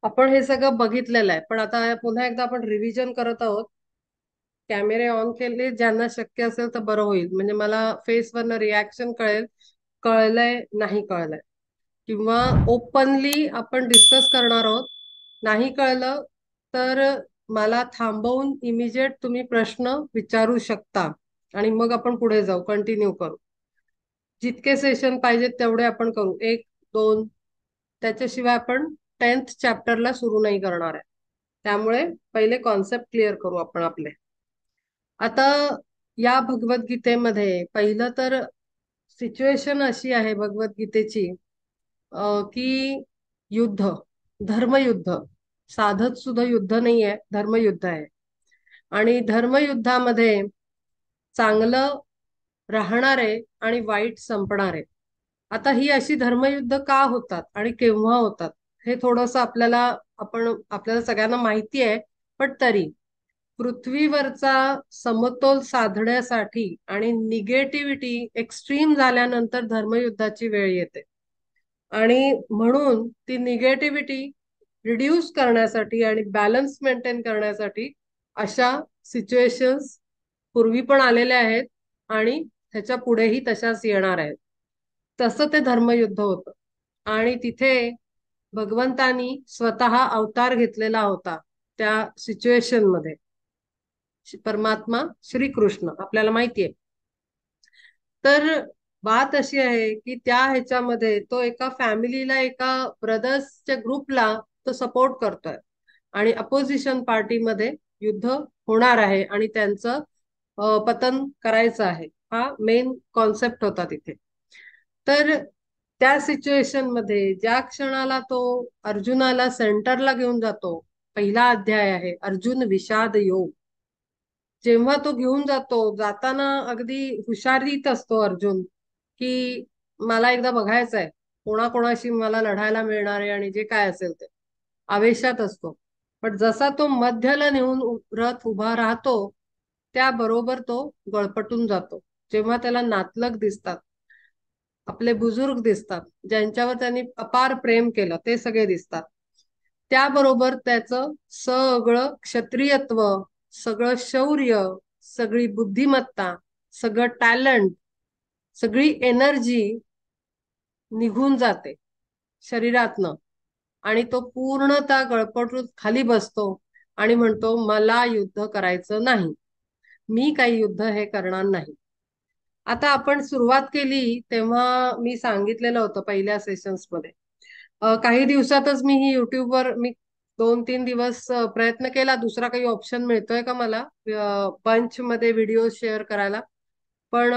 आपण हे सगळं बघितलेलं आहे, पण आता पुन्हा एकदा आपण रिव्हिजन करत आहोत. कॅमेरे ऑन केले, ज्यांना शक्य असेल तर बरं होईल, म्हणजे मला फेसवरनं रिॲक्शन कळेल, कळलंय नाही कळलंय, किंवा ओपनली आपण डिस्कस करणार आहोत. नाही कळलं तर मला थांबवून इमिजिएट तुम्ही प्रश्न विचारू शकता आणि मग आपण पुढे जाऊ, कंटिन्यू करू. जितके सेशन पाहिजेत तेवढे आपण करू, एक दोन. त्याच्याशिवाय आपण 10th चॅप्टरला सुरू नाही करणार आहे. त्यामुळे पहिले कॉन्सेप्ट क्लिअर करू आपण आपले. आता या भगवद्गीतेमध्ये पहिलं तर सिच्युएशन अशी आहे भगवद्गीतेची, की युद्ध, धर्मयुद्ध. साधत सुद्धा युद्ध नाही आहे, धर्मयुद्ध आहे. आणि धर्मयुद्धामध्ये चांगलं राहणारे आणि वाईट संपणारे. आता ही अशी धर्मयुद्ध का होतात आणि केव्हा होतात, हे थोडंसं आपल्याला सगळ्यांना माहिती आहे. पण तरी पृथ्वीवरचा समतोल साधण्यासाठी आणि निगेटिव्हिटी एक्स्ट्रीम झाल्यानंतर धर्मयुद्धाची वेळ येते. आणि म्हणून ती निगेटिव्हिटी रिड्यूस करण्यासाठी आणि बॅलन्स मेंटेन करण्यासाठी अशा सिच्युएशन्स पूर्वी पण आलेल्या आहेत आणि ह्याच्या पुढेही तशाच येणार आहेत. तसं ते धर्मयुद्ध होतं. आणि तिथे भगवंतानी स्वतः अवतार घेतलेला होता त्या सिच्युएशन मध्ये. परमात्मा श्रीकृष्ण आपल्याला माहितीये. तर बात अशी आहे की त्या ह्याच्यामध्ये तो एका फॅमिलीला, एका ब्रदर्सच्या ग्रुपला तो सपोर्ट करतोय आणि अपोजिशन पार्टीमध्ये युद्ध होणार आहे आणि त्यांचं पतन करायचं आहे. हा मेन कॉन्सेप्ट होता तिथे. तर त्या सिच्युएशन मध्ये ज्या क्षणाला तो अर्जुनाला सेंटरला घेऊन जातो, पहिला अध्याय आहे अर्जुन विषाद योग. जेव्हा तो घेऊन जातो, जाताना अगदी हुशारीत असतो अर्जुन, की मला एकदा बघायचं आहे कोणाकोणाशी मला लढायला मिळणार आहे आणि जे काय असेल ते आवेशात असतो. पण जसा तो मध्यला नेऊन रथ उभा राहतो, त्याबरोबर तो गळपटून जातो. जेव्हा त्याला नातलग दिसतात, आपले बुजुर्ग दिसतात, ज्यांच्यावर त्यांनी अपार प्रेम केलं, ते सगळे दिसतात. त्याबरोबर त्याचं सगळं क्षत्रियत्व, सगळं शौर्य, सगळी बुद्धिमत्ता, सगळं टॅलेंट, सगळी एनर्जी निघून जाते शरीरातनं. आणि तो पूर्णतः गळपटून खाली बसतो आणि म्हणतो मला युद्ध करायचं नाही, मी काही युद्ध हे करणार नाही. आता आपण सुरुवात केली तेव्हा मी सांगितलेलं होतं पहिल्या सेशन्स मध्ये, काही दिवसातच मी ही युट्यूबवर मी 2-3 दिवस प्रयत्न केला, दुसरा काही ऑप्शन मिळतोय का मला पंच मध्ये व्हिडिओ शेअर करायला. पण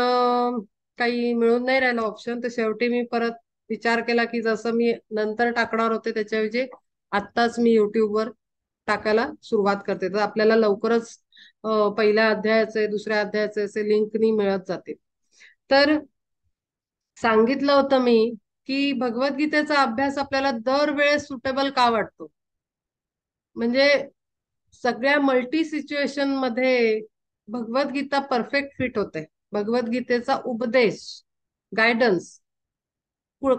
काही मिळून नाही राहिला ऑप्शन. तर शेवटी मी परत विचार केला की जसं मी नंतर टाकणार होते त्याच्याऐवजी आत्ताच मी युट्यूबवर टाकायला सुरुवात करते, तर आपल्याला लवकरच पहिल्या अध्यायाचे, दुसऱ्या अध्यायाचे असे लिंकनी मिळत जातील. तर सांगितलं होतं मी की भगवद्गीतेचा अभ्यास आपल्याला दरवेळेस सुटेबल का वाटतो, म्हणजे सगळ्या मल्टी सिच्युएशन मध्ये भगवद्गीता परफेक्ट फिट होते. भगवद्गीतेचा उपदेश, गायडन्स,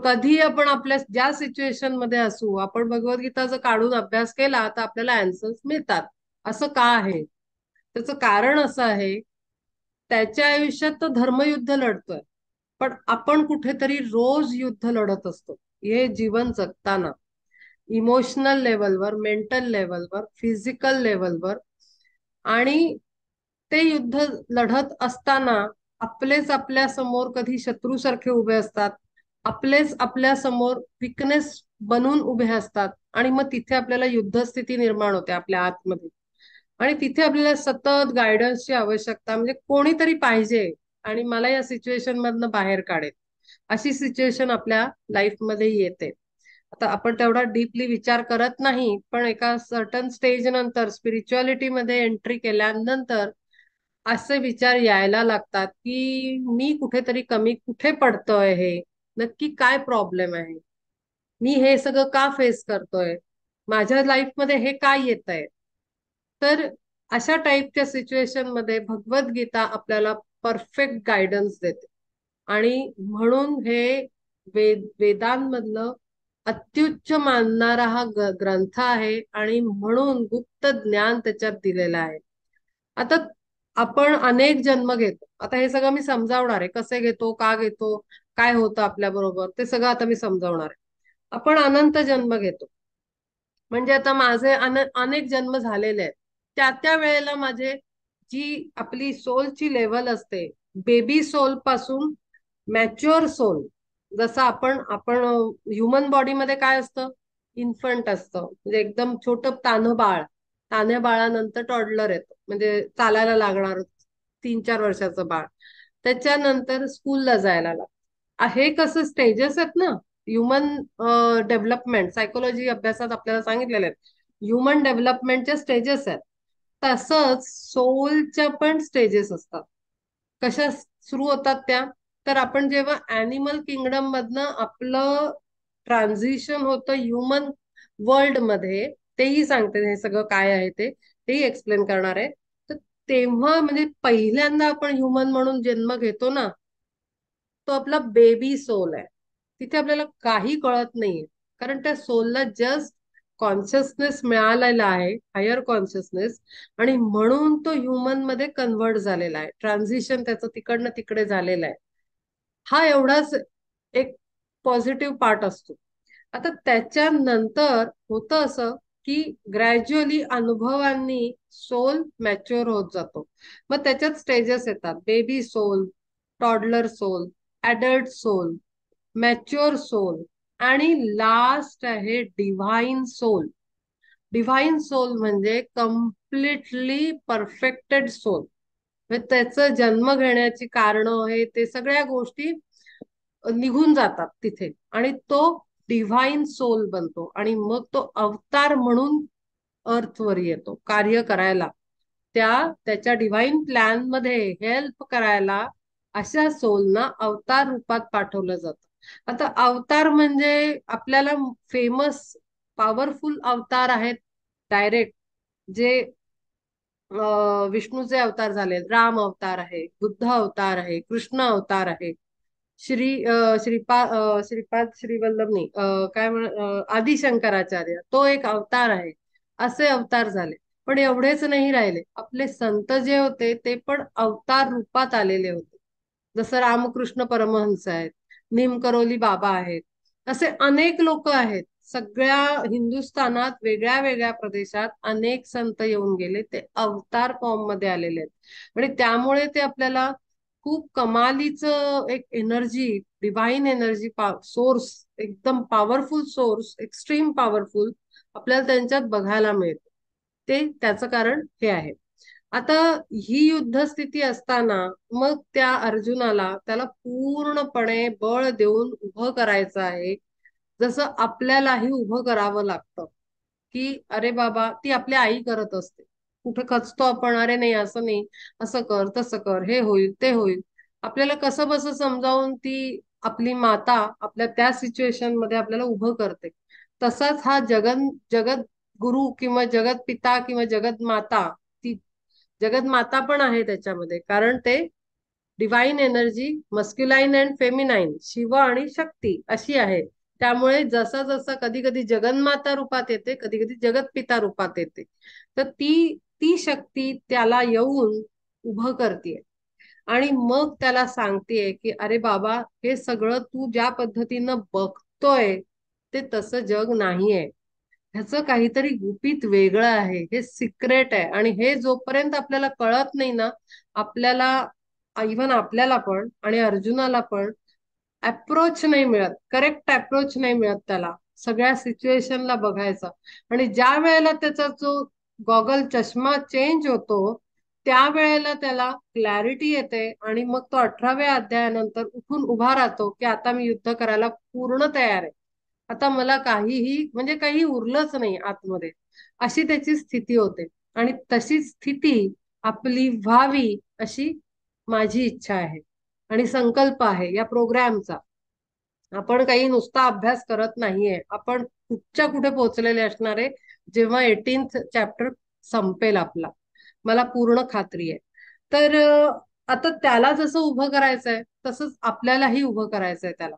कधी आपण आपल्या ज्या सिच्युएशन मध्ये असू, आपण भगवद्गीता जर काढून अभ्यास केला तर आपल्याला अँसर्स मिळतात. असं का आहे? त्याचं कारण असं आहे, त्याच्या आयुष्यात तो धर्मयुद्ध लढतोय, पण आपण कुठेतरी रोज युद्ध लढत असतो हे जीवन जगताना. इमोशनल लेवलवर, मेंटल लेवलवर, फिजिकल लेवलवर. आणि ते युद्ध लढत असताना आपलेच आपल्या समोर कधी शत्रूसारखे उभे असतात, आपलेच आपल्या समोर विकनेस बनून उभे असतात. आणि मग तिथे आपल्याला युद्धस्थिती निर्माण होते आपल्या आतमध्ये. आणि तिथे आपल्याला सतत गायडन्सची आवश्यकता, म्हणजे कोणीतरी पाहिजे आणि मला या सिच्युएशन मधनं बाहेर काढेल, अशी सिच्युएशन आपल्या लाईफमध्ये येते. आता आपण तेवढा डीपली विचार करत नाही, पण एका सर्टन स्टेज नंतर, स्पिरिच्युअलिटी मध्ये एंट्री केल्यानंतर असे विचार यायला लागतात की मी कुठेतरी कमी कुठे पडतोय, हे नक्की काय प्रॉब्लेम आहे, मी हे सगळं का फेस करतोय, माझ्या लाईफमध्ये हे काय येतंय. तर अशा टाईपच्या सिच्युएशन मध्ये भगवद्गीता आपल्याला परफेक्ट गायडन्स देते. आणि म्हणून हे वेदांमधलं अत्युच्च मानणारा हा ग्रंथ आहे आणि म्हणून गुप्त ज्ञान त्याच्यात दिलेलं आहे. आता आपण अनेक जन्म घेतो. आता हे सगळं मी समजावणार आहे, कसे घेतो, का घेतो, काय होतं आपल्या बरोबर, ते सगळं आता मी समजावणार आहे. आपण अनंत जन्म घेतो. म्हणजे आता माझे अनेक जन्म झालेले आहेत. त्या त्या वेळेला माझे जी आपली सोलची लेवल असते, बेबी सोल पासून मॅच्युअर सोल, जसं आपण ह्युमन बॉडीमध्ये काय असतं, इन्फंट असतं म्हणजे एकदम छोटं तान्हं बाळ. तान्ह्या बाळानंतर टॉडलर येतं म्हणजे चालायला लागणार 3-4 वर्षाचं बाळ. त्याच्यानंतर स्कूलला जायला लागतं. हे कसं स्टेजेस आहेत ना ह्युमन डेव्हलपमेंट, सायकोलॉजी अभ्यासात आपल्याला सांगितलेले आहेत ह्युमन डेव्हलपमेंटच्या स्टेजेस आहेत. तसंच सोलच्या पण स्टेजेस असतात. कशा सुरू होतात त्या, तर आपण जेव्हा अॅनिमल किंगडम मधनं आपलं ट्रान्झिशन होतं ह्युमन वर्ल्ड मध्ये, तेही सांगते हे सगळं काय आहे तेही एक्सप्लेन करणार आहे. तर तेव्हा म्हणजे पहिल्यांदा आपण ह्युमन म्हणून जन्म घेतो ना, तो आपला बेबी सोल आहे. तिथे आपल्याला काही कळत नाहीये, कारण त्या सोलला जस्ट कॉन्शियसनेस मिळालेला आहे, हायर कॉन्शियसनेस, आणि म्हणून तो ह्युमन मध्ये कन्वर्ट झालेला आहे. ट्रान्झिशन त्याचं तिकडनं तिकडे झालेलं आहे. हा एवढाच एक पॉझिटिव्ह पार्ट असतो. आता त्याच्यानंतर होतं असं की ग्रॅज्युअली अनुभवांनी सोल मॅच्युअर होत जातो. मग त्याच्यात स्टेजेस येतात, baby soul, toddler soul, adult soul, mature soul, आणि लास्ट आहे डिव्हाइन सोल. डिव्हाइन सोल म्हणजे कम्प्लिटली परफेक्टेड सोल. त्याचं जन्म घेण्याची कारण हे ते सगळ्या गोष्टी निघून जातात तिथे, आणि तो डिव्हाइन सोल बनतो आणि मग तो अवतार म्हणून अर्थवर येतो कार्य करायला, त्याच्या डिव्हाइन प्लॅन मध्ये हेल्प करायला. अशा सोलना अवतार रूपात पाठवलं जातं. आता अवतार म्हणजे आपल्याला फेमस पॉवरफुल अवतार आहेत डायरेक्ट, जे विष्णूचे अवतार झाले, राम अवतार आहे, बुद्ध अवतार आहे, कृष्ण अवतार आहे, श्रीपाद श्रीवल्लभ नाही, काय आदिशंकराचार्य तो एक अवतार आहे. असे अवतार झाले. पण एवढेच नाही राहिले, आपले संत जे होते ते पण अवतार रूपात आलेले होते. जसं रामकृष्ण परमहंस आहेत, निमकरोली बाबा आहेत, असे अनेक लोक आहेत. सगळ्या हिंदुस्थानात वेगळ्या वेगळ्या प्रदेशात अनेक संत येऊन गेले, ते अवतार फॉर्म मध्ये आलेले आहेत. आणि त्यामुळे ते आपल्याला खूप कमालीचं एक एनर्जी, डिव्हाइन एनर्जी सोर्स, एकदम पॉवरफुल सोर्स, एक्स्ट्रीम पॉवरफुल आपल्याला त्यांच्यात बघायला मिळतं. ते त्याचं कारण हे आहे. आता ही युद्धस्थिती असताना मग त्या अर्जुनाला त्याला पूर्णपणे बळ देऊन उभं करायचं आहे. जसं आपल्यालाही उभं करावं लागतं, की अरे बाबा, ती आपली आई करत असते. कुठे खचतो आपण, अरे नाही असं नाही, असं कर तसं कर, हे होईल ते होईल. आपल्याला कसं बसं समजावून ती आपली माता आपल्या त्या सिच्युएशन मध्ये आपल्याला उभं करते. तसाच हा जगत गुरु किंवा जगत पिता किंवा जगत माता, ती जगत माता पण आहे त्याच्यामध्ये, कारण ते divine energy masculine and feminine, Shiva आणि शक्ती अशी आहे. त्यामुळे जसा जसा कधी कधी जगन्माता रूपात येते, कधी कधी जगत पिता रूपात येते, तर ती ती शक्ती त्याला येऊन उभं करते आणि मग त्याला सांगतेय की अरे बाबा, हे सगळं तू ज्या पद्धतीनं बघतोय ते तसं जग नाहीये. ह्याचं काहीतरी गुपित वेगळं आहे, हे सिक्रेट आहे. आणि हे जोपर्यंत आपल्याला कळत नाही ना, आपल्याला, इव्हन आपल्याला पण आणि अर्जुनाला पण अप्रोच नाही मिळत, करेक्ट अप्रोच नाही मिळत त्याला सगळ्या सिच्युएशनला बघायचा. आणि ज्या वेळेला त्याचा जो गॉगल चष्मा चेंज होतो, त्यावेळेला त्याला क्लॅरिटी येते आणि मग तो 18व्या अध्यायानंतर उठून उभा राहतो की आता मी युद्ध करायला पूर्ण तयार आहे. आता मला काहीही म्हणजे काही उरलंच नाही आतमध्ये, अशी त्याची स्थिती होते. आणि तशी स्थिती आपली व्हावी अशी माझी इच्छा आहे आणि संकल्प आहे या प्रोग्रामचा. आपण काही नुसता अभ्यास करत नाहीये, आपण कुठच्या कुठे पोहोचलेले असणार आहे जेव्हा 18th चॅप्टर संपेल आपला, मला पूर्ण खात्री आहे. तर आता त्याला जसं उभं करायचंय तसंच आपल्यालाही उभं करायचंय त्याला.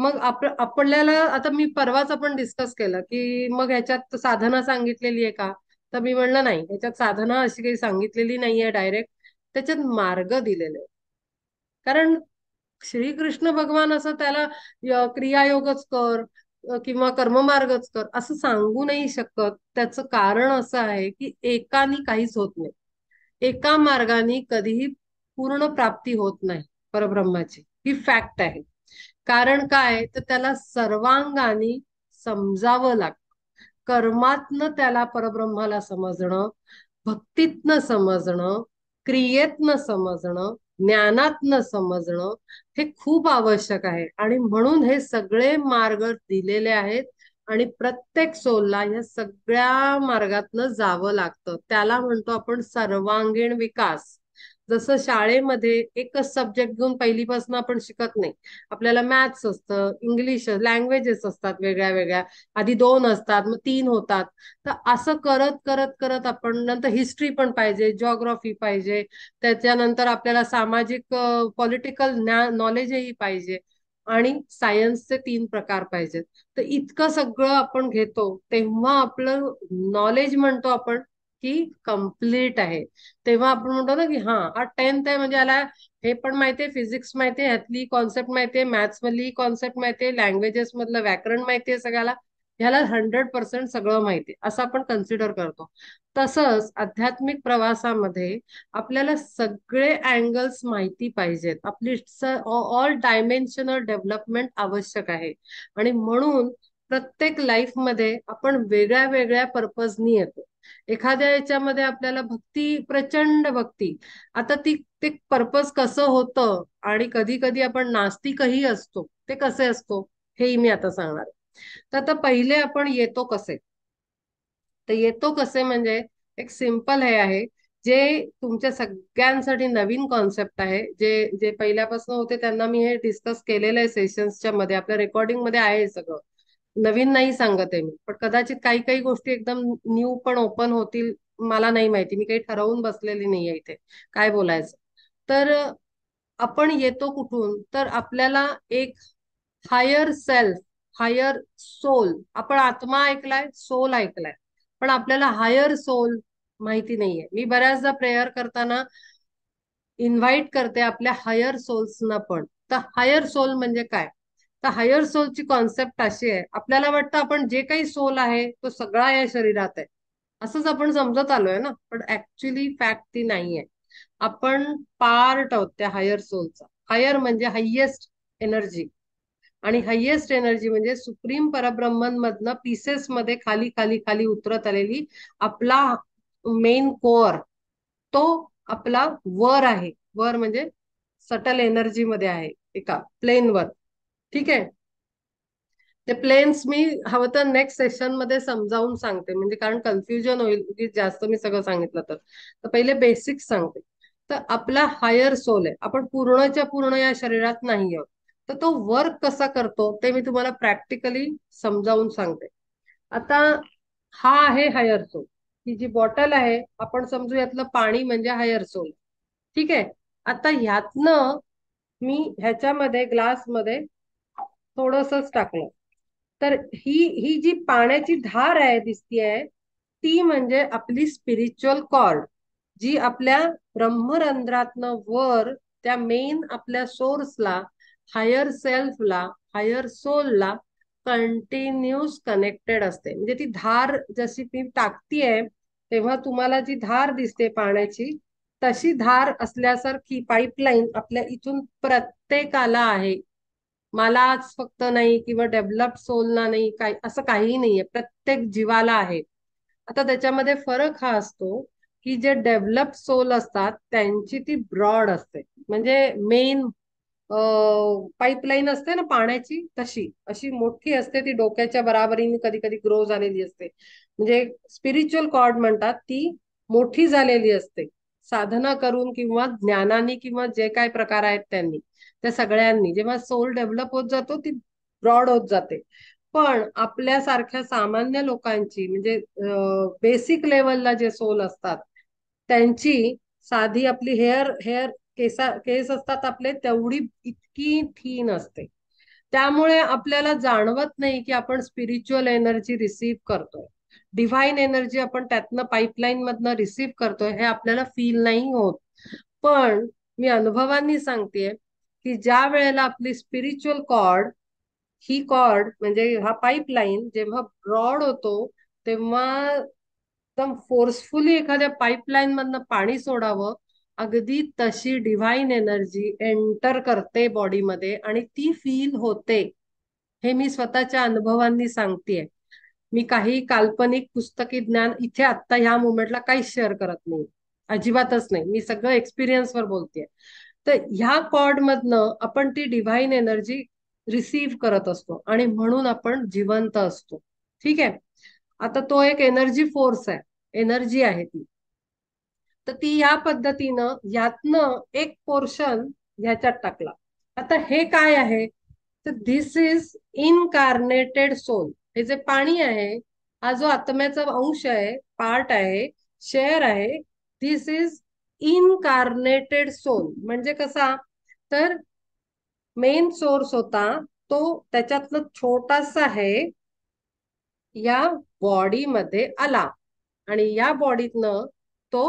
मग आपल्याला आता मी परवाच आपण डिस्कस केलं की मग ह्याच्यात साधना सांगितलेली आहे का? तर मी म्हणलं नाही, ह्याच्यात साधना अशी काही सांगितलेली नाहीये डायरेक्ट. त्याच्यात मार्ग दिलेले आहेत. कारण श्रीकृष्ण भगवान असं त्याला क्रियायोगच कर किंवा कर्ममार्गच कर असं सांगू नाही शकत. त्याचं कारण असं आहे की एकानी काहीच होत नाही. एका मार्गाने कधीही पूर्ण प्राप्ती होत नाही परब्रह्माची. ही फॅक्ट आहे. कारण काय तर त्याला सर्वांगाने समजावं लागतं. कर्मातनं त्याला परब्रह्माला समजणं, भक्तीतनं समजणं, क्रियेतनं समजणं, ज्ञानातनं समजणं हे खूप आवश्यक आहे. आणि म्हणून हे सगळे मार्ग दिलेले आहेत. आणि प्रत्येक सोलला या सगळ्या मार्गातनं जावं लागतं. त्याला म्हणतो आपण सर्वांगीण विकास. जसं शाळेमध्ये एकच सब्जेक्ट घेऊन पहिलीपासून आपण शिकत नाही. आपल्याला मॅथ्स असतं, इंग्लिश, लँग्वेजेस असतात वेगळ्या वेगळ्या. आधी 2 असतात, मग 3 होतात. तर असं करत करत करत आपण नंतर हिस्ट्री पण पाहिजे, जिओग्राफी पाहिजे. त्याच्यानंतर आपल्याला सामाजिक पॉलिटिकल नॉलेजही पाहिजे. आणि सायन्सचे 3 प्रकार पाहिजेत. तर इतकं सगळं आपण घेतो तेव्हा आपलं नॉलेज म्हणतो आपण की कम्प्लीट आहे. तेव्हा आपण म्हणतो ना की हा 10th आहे म्हणजे याला हे पण माहितीये, फिजिक्स माहितीये, ह्यातली कॉन्सेप्ट माहितीये, मॅथ्स मधली कॉन्सेप्ट माहितीये, लँग्वेजेस मधलं व्याकरण माहितीये सगळ्याला. ह्याला 100% सगळं माहितीये असं आपण कन्सिडर करतो. तसंच आध्यात्मिक प्रवासामध्ये आपल्याला सगळे अँगल्स माहिती पाहिजेत. आपली ऑल डायमेन्शनल डेव्हलपमेंट आवश्यक आहे. आणि म्हणून प्रत्येक लाईफ मध्ये आपण वेगळ्या वेगळ्या पर्पजनी येतो. एखाद्या याच्यामध्ये आपल्याला भक्ती, प्रचंड भक्ती. आता ते पर्पज कसं होतं आणि कधी कधी आपण नास्तिकही असतो, ते कसे असतो हेही मी आता सांगणार आहे. तर आता पहिले आपण येतो कसे. तर येतो कसे म्हणजे एक सिंपल हे आहे, जे तुमच्या सगळ्यांसाठी नवीन कॉन्सेप्ट आहे. जे जे पहिल्यापासून होते त्यांना मी हे डिस्कस केलेलं आहे सेशन्सच्या मध्ये, आपल्या रेकॉर्डिंग मध्ये आहे हे सगळं. नवीन नाही सांगत आहे मी, पण कदाचित काही काही गोष्टी एकदम न्यू पण ओपन होतील. मला नाही माहिती, मी काही ठरवून बसलेली नाहीये इथे काय बोलायचं. तर आपण येतो कुठून तर आपल्याला एक हायर सेल्फ, हायर सोल, आपण आत्मा ऐकलाय, सोल ऐकलाय, पण आपल्याला हायर सोल माहिती नाहीये. मी बऱ्याचदा प्रेयर करताना इन्व्हाइट करते आपल्या हायर सोल्सना पण. तर हायर सोल म्हणजे काय? तर हायर सोलची कॉन्सेप्ट अशी आहे, आपल्याला वाटतं आपण जे काही सोल आहे तो सगळा या शरीरात आहे असंच आपण समजत आलोय ना, पण ऍक्च्युली फॅक्ट ती नाहीये. आपण पार्ट आहोत त्या हायर सोलचा. हायर म्हणजे हायेस्ट एनर्जी. आणि हायेस्ट एनर्जी म्हणजे सुप्रीम परब्रह्मन मधनं पीसेस मध्ये खाली खाली खाली उतरत आलेली आपला मेन कोअर. तो आपला वर आहे. वर म्हणजे सटल एनर्जी मध्ये आहे, एका प्लेनवर. ठीक आहे. ते प्लेन्स मी हवं तर नेक्स्ट सेशन मध्ये समजावून सांगते, म्हणजे कारण कन्फ्युजन होईल की जास्त मी सगळं सांगितलं तर पहिले बेसिक्स सांगते. तर आपला हायर सोल आहे, आपण पूर्णच्या पूर्ण या शरीरात नाही आहोत. तर तो वर्क कसा करतो ते मी तुम्हाला प्रॅक्टिकली समजावून सांगते. आता हा आहे हायर सोल. ही जी बॉटल आहे आपण समजू यातलं पाणी म्हणजे हायर सोल. ठीक आहे. आता ह्यातनं मी ह्याच्यामध्ये ग्लासमध्ये थोडंसंच टाकलं. तर ही ही जी पाण्याची धार आहे दिसतीये, ती म्हणजे आपली स्पिरिच्युअल कॉर्ड, जी आपल्या ब्रह्मरंध्रातनं वर त्या मेन आपल्या सोर्सला, हायर सेल्फला, हायर सोलला कंटिन्यूस कनेक्टेड असते. म्हणजे ती धार जशी मी टाकतीये तेव्हा तुम्हाला जी धार दिसते पाण्याची, तशी धार असल्यासारखी पाईपलाईन आपल्या इथून प्रत्येकाला आहे. मलाच फक्त नाही किंवा डेव्हलप सोलना नाही, काही असं काहीही नाहीये, प्रत्येक जीवाला आहे. आता त्याच्यामध्ये फरक हा असतो की जे डेव्हलप सोल असतात त्यांची ती ब्रॉड असते. म्हणजे मेन पाईपलाईन असते ना पाण्याची, तशी अशी मोठी असते. ती डोक्याच्या बराबरीने कधी कधी ग्रो झालेली असते. म्हणजे स्पिरिच्युअल कॉर्ड म्हणतात, ती मोठी झालेली असते साधना करून किंवा ज्ञानाने किंवा जे काय प्रकार आहेत त्यांनी, त्या सगळ्यांनी जेव्हा सोल डेव्हलप होत जातो ती ब्रॉड होत जाते. पण आपल्यासारख्या सामान्य लोकांची म्हणजे बेसिक लेवलला जे सोल असतात त्यांची साधी आपली हेअर हेअर केस असतात आपले तेवढी इतकी थीन असते. त्यामुळे आपल्याला जाणवत नाही की आपण स्पिरिच्युअल एनर्जी रिसीव्ह करतोय, डिव्हाइन एनर्जी आपण त्यातनं पाईपलाईन मधनं रिसीव्ह करतोय, हे आपल्याला फील नाही होत. पण मी अनुभवांनी सांगतेय की ज्या वेळेला आपली स्पिरिच्युअल कॉर्ड, ही कॉर्ड म्हणजे हा पाईपलाईन जेव्हा ब्रॉड होतो, तेव्हा एकदम फोर्सफुली एखाद्या पाईपलाईन मधनं पाणी सोडावं, अगदी तशी डिव्हाइन एनर्जी एंटर करते बॉडीमध्ये आणि ती फील होते. हे मी स्वतःच्या अनुभवांनी सांगतेय. मी काही काल्पनिक पुस्तकी ज्ञान इथे आत्ता ह्या मोमेंटला काहीच शेअर करत नाही, अजिबातच नाही. मी सगळं एक्सपिरियन्सवर बोलतेय. तर ह्या कॉर्ड मधनं आपण ती डिव्हाइन एनर्जी रिसीव्ह करत असतो आणि म्हणून आपण जिवंत असतो. ठीक आहे. आता तो एक एनर्जी फोर्स आहे, एनर्जी आहे ती. तर ती या पद्धतीनं यातनं एक पोर्शन ह्याच्यात टाकला. आता हे काय आहे, तर दिस इज इनकार्नेटेड सोल. हे जे पाणी आहे, हा जो आत्म्याचा अंश आहे, पार्ट आहे, शेअर आहे, दिस इज इनकार्नेटेड सोल. म्हणजे कसा, तर मेन सोर्स होता तो त्याच्यातलं छोटासा आहे, या बॉडीमध्ये आला आणि या बॉडीतनं तो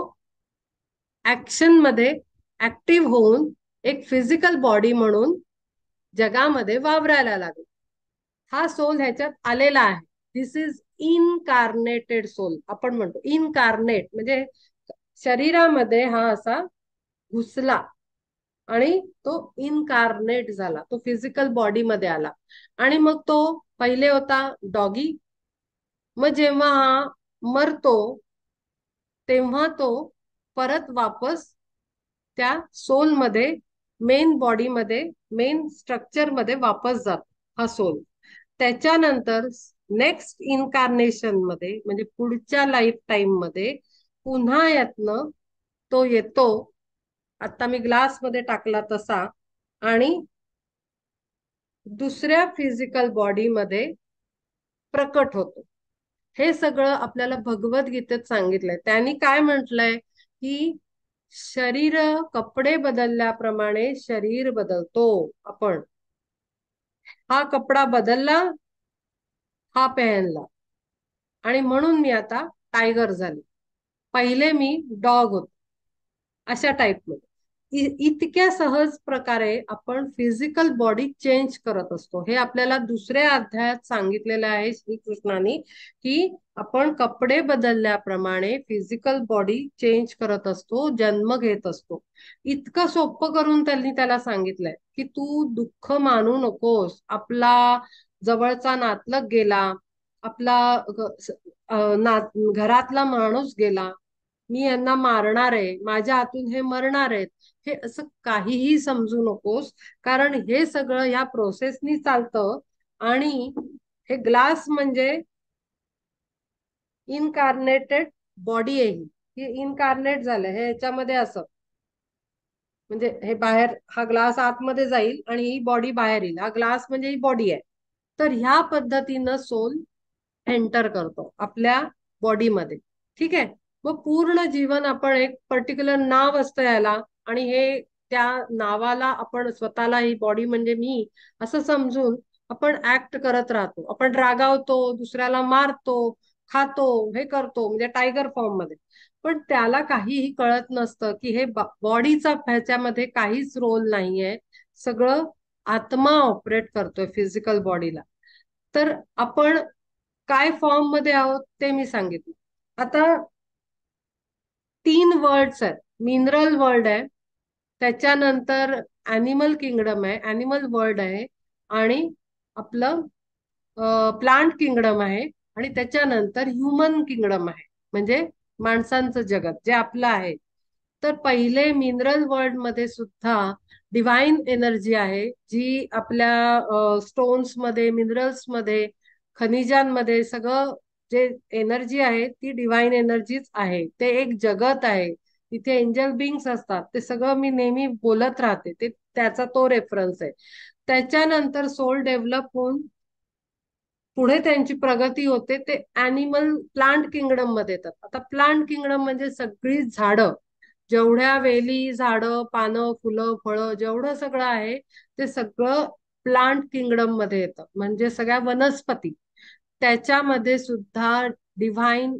ऍक्शन मध्ये ऍक्टिव्ह होऊन एक फिजिकल बॉडी म्हणून जगामध्ये वावरायला लागला. हा सोल ह्याच्यात आलेला आहे. दिस इज इनकार्नेटेड सोल. आपण म्हणतो इनकार्नेट म्हणजे शरीरामध्ये हा असा घुसला आणि तो इनकार्नेट झाला, तो फिजिकल बॉडी मध्ये आला. आणि मग तो पहिले होता डॉगी. मग जेव्हा हा मरतो, तेव्हा तो परत वापस त्या सोल मध्ये, मेन बॉडी मध्ये, मेन स्ट्रक्चर मध्ये वापस जातो हा सोल. त्याच्यानंतर नेक्स्ट इन्कार्नेशन मध्ये म्हणजे पुढच्या लाईफ टाइम मध्ये पुन्हा यातनं तो येतो, आता मी ग्लास मध्ये टाकला तसा, आणि दुसऱ्या फिजिकल बॉडी मध्ये प्रकट होतो. हे सगळं आपल्याला भगवद्गीतेत सांगितलंय. त्यांनी काय म्हटलंय की शरीर, कपडे बदलल्याप्रमाणे शरीर बदलतो. आपण हा कपडा बदलला, हा पेहनला, आणि म्हणून मी आता टायगर झाले. पहिले मी डॉग होतो. अशा टाईपमध्ये इतक्या सहज प्रकारे आपण फिजिकल बॉडी चेंज करत असतो. हे आपल्याला दुसऱ्या अध्यायात सांगितलेलं आहे श्रीकृष्णाने, की आपण कपडे बदलल्याप्रमाणे फिजिकल बॉडी चेंज करत असतो, जन्म घेत असतो. इतकं सोपं करून त्यांनी त्याला सांगितलंय की तू दुःख मानू नकोस. आपला जवळचा नातलग गेला, आपला घरातला माणूस गेला, मी यांना मारणार आहे, माझ्या हातून हे मरणार आहेत, हे असं काहीही समजू नकोस. कारण हे सगळं ह्या प्रोसेसनी चालतं. आणि हे ग्लास म्हणजे इनकार्नेटेड बॉडी आहे, ही इनकार्नेट झालं हे ह्याच्यामध्ये. असं म्हणजे हे बाहेर, हा ग्लास आतमध्ये जाईल आणि ही बॉडी बाहेर येईल. हा ग्लास म्हणजे ही बॉडी आहे. तर ह्या पद्धतीनं सोल एंटर करतो आपल्या बॉडीमध्ये. ठीक आहे. मग पूर्ण जीवन आपण एक पर्टिक्युलर नाव असतं याला, आणि हे त्या नावाला आपण स्वतःला, ही बॉडी म्हणजे मी असं समजून आपण ऍक्ट करत राहतो. आपण रागावतो, दुसऱ्याला मारतो, खातो, हे करतो, म्हणजे टायगर फॉर्म मध्ये. पण त्याला काहीही कळत नसतं की हे बॉडीचा ह्याच्यामध्ये काहीच रोल नाहीये. सगळं आत्मा ऑपरेट करतोय फिजिकल बॉडीला. तर आपण काय फॉर्म मध्ये आहोत ते मी सांगितलं. आता 3 वर्ल्ड्स आहेत. मिनरल वर्ल्ड आहे, त्याच्यानंतर अॅनिमल किंगडम आहे, अॅनिमल वर्ल्ड आहे, आणि आपलं प्लांट किंगडम आहे, आणि त्याच्यानंतर ह्युमन किंगडम आहे, म्हणजे माणसांचं जगत जे आपलं आहे. तर पहिले मिनरल वर्ल्ड मध्ये सुद्धा डिव्हाइन एनर्जी आहे, जी आपल्या स्टोन्स मध्ये, मिनरल्स मध्ये, खनिजांमध्ये सगळं जे एनर्जी आहे ती डिव्हाइन एनर्जीच आहे. ते एक जगत आहे, तिथे एंजल बिंग्स असतात. ते सगळं मी नेहमी बोलत राहते, ते त्याचा तो रेफरन्स आहे. त्याच्यानंतर सोल डेव्हलप होऊन पुढे त्यांची प्रगती होते, ते अॅनिमल प्लांट किंगडम मध्ये येतात. आता प्लांट किंगडम म्हणजे सगळी झाडं, जेवढ्या वेली, झाडं, पानं, फुलं, फळं, जेवढं सगळं आहे ते सगळं प्लांट किंगडम मध्ये येतं, म्हणजे सगळ्या वनस्पती. त्याच्यामध्ये सुद्धा डिव्हाइन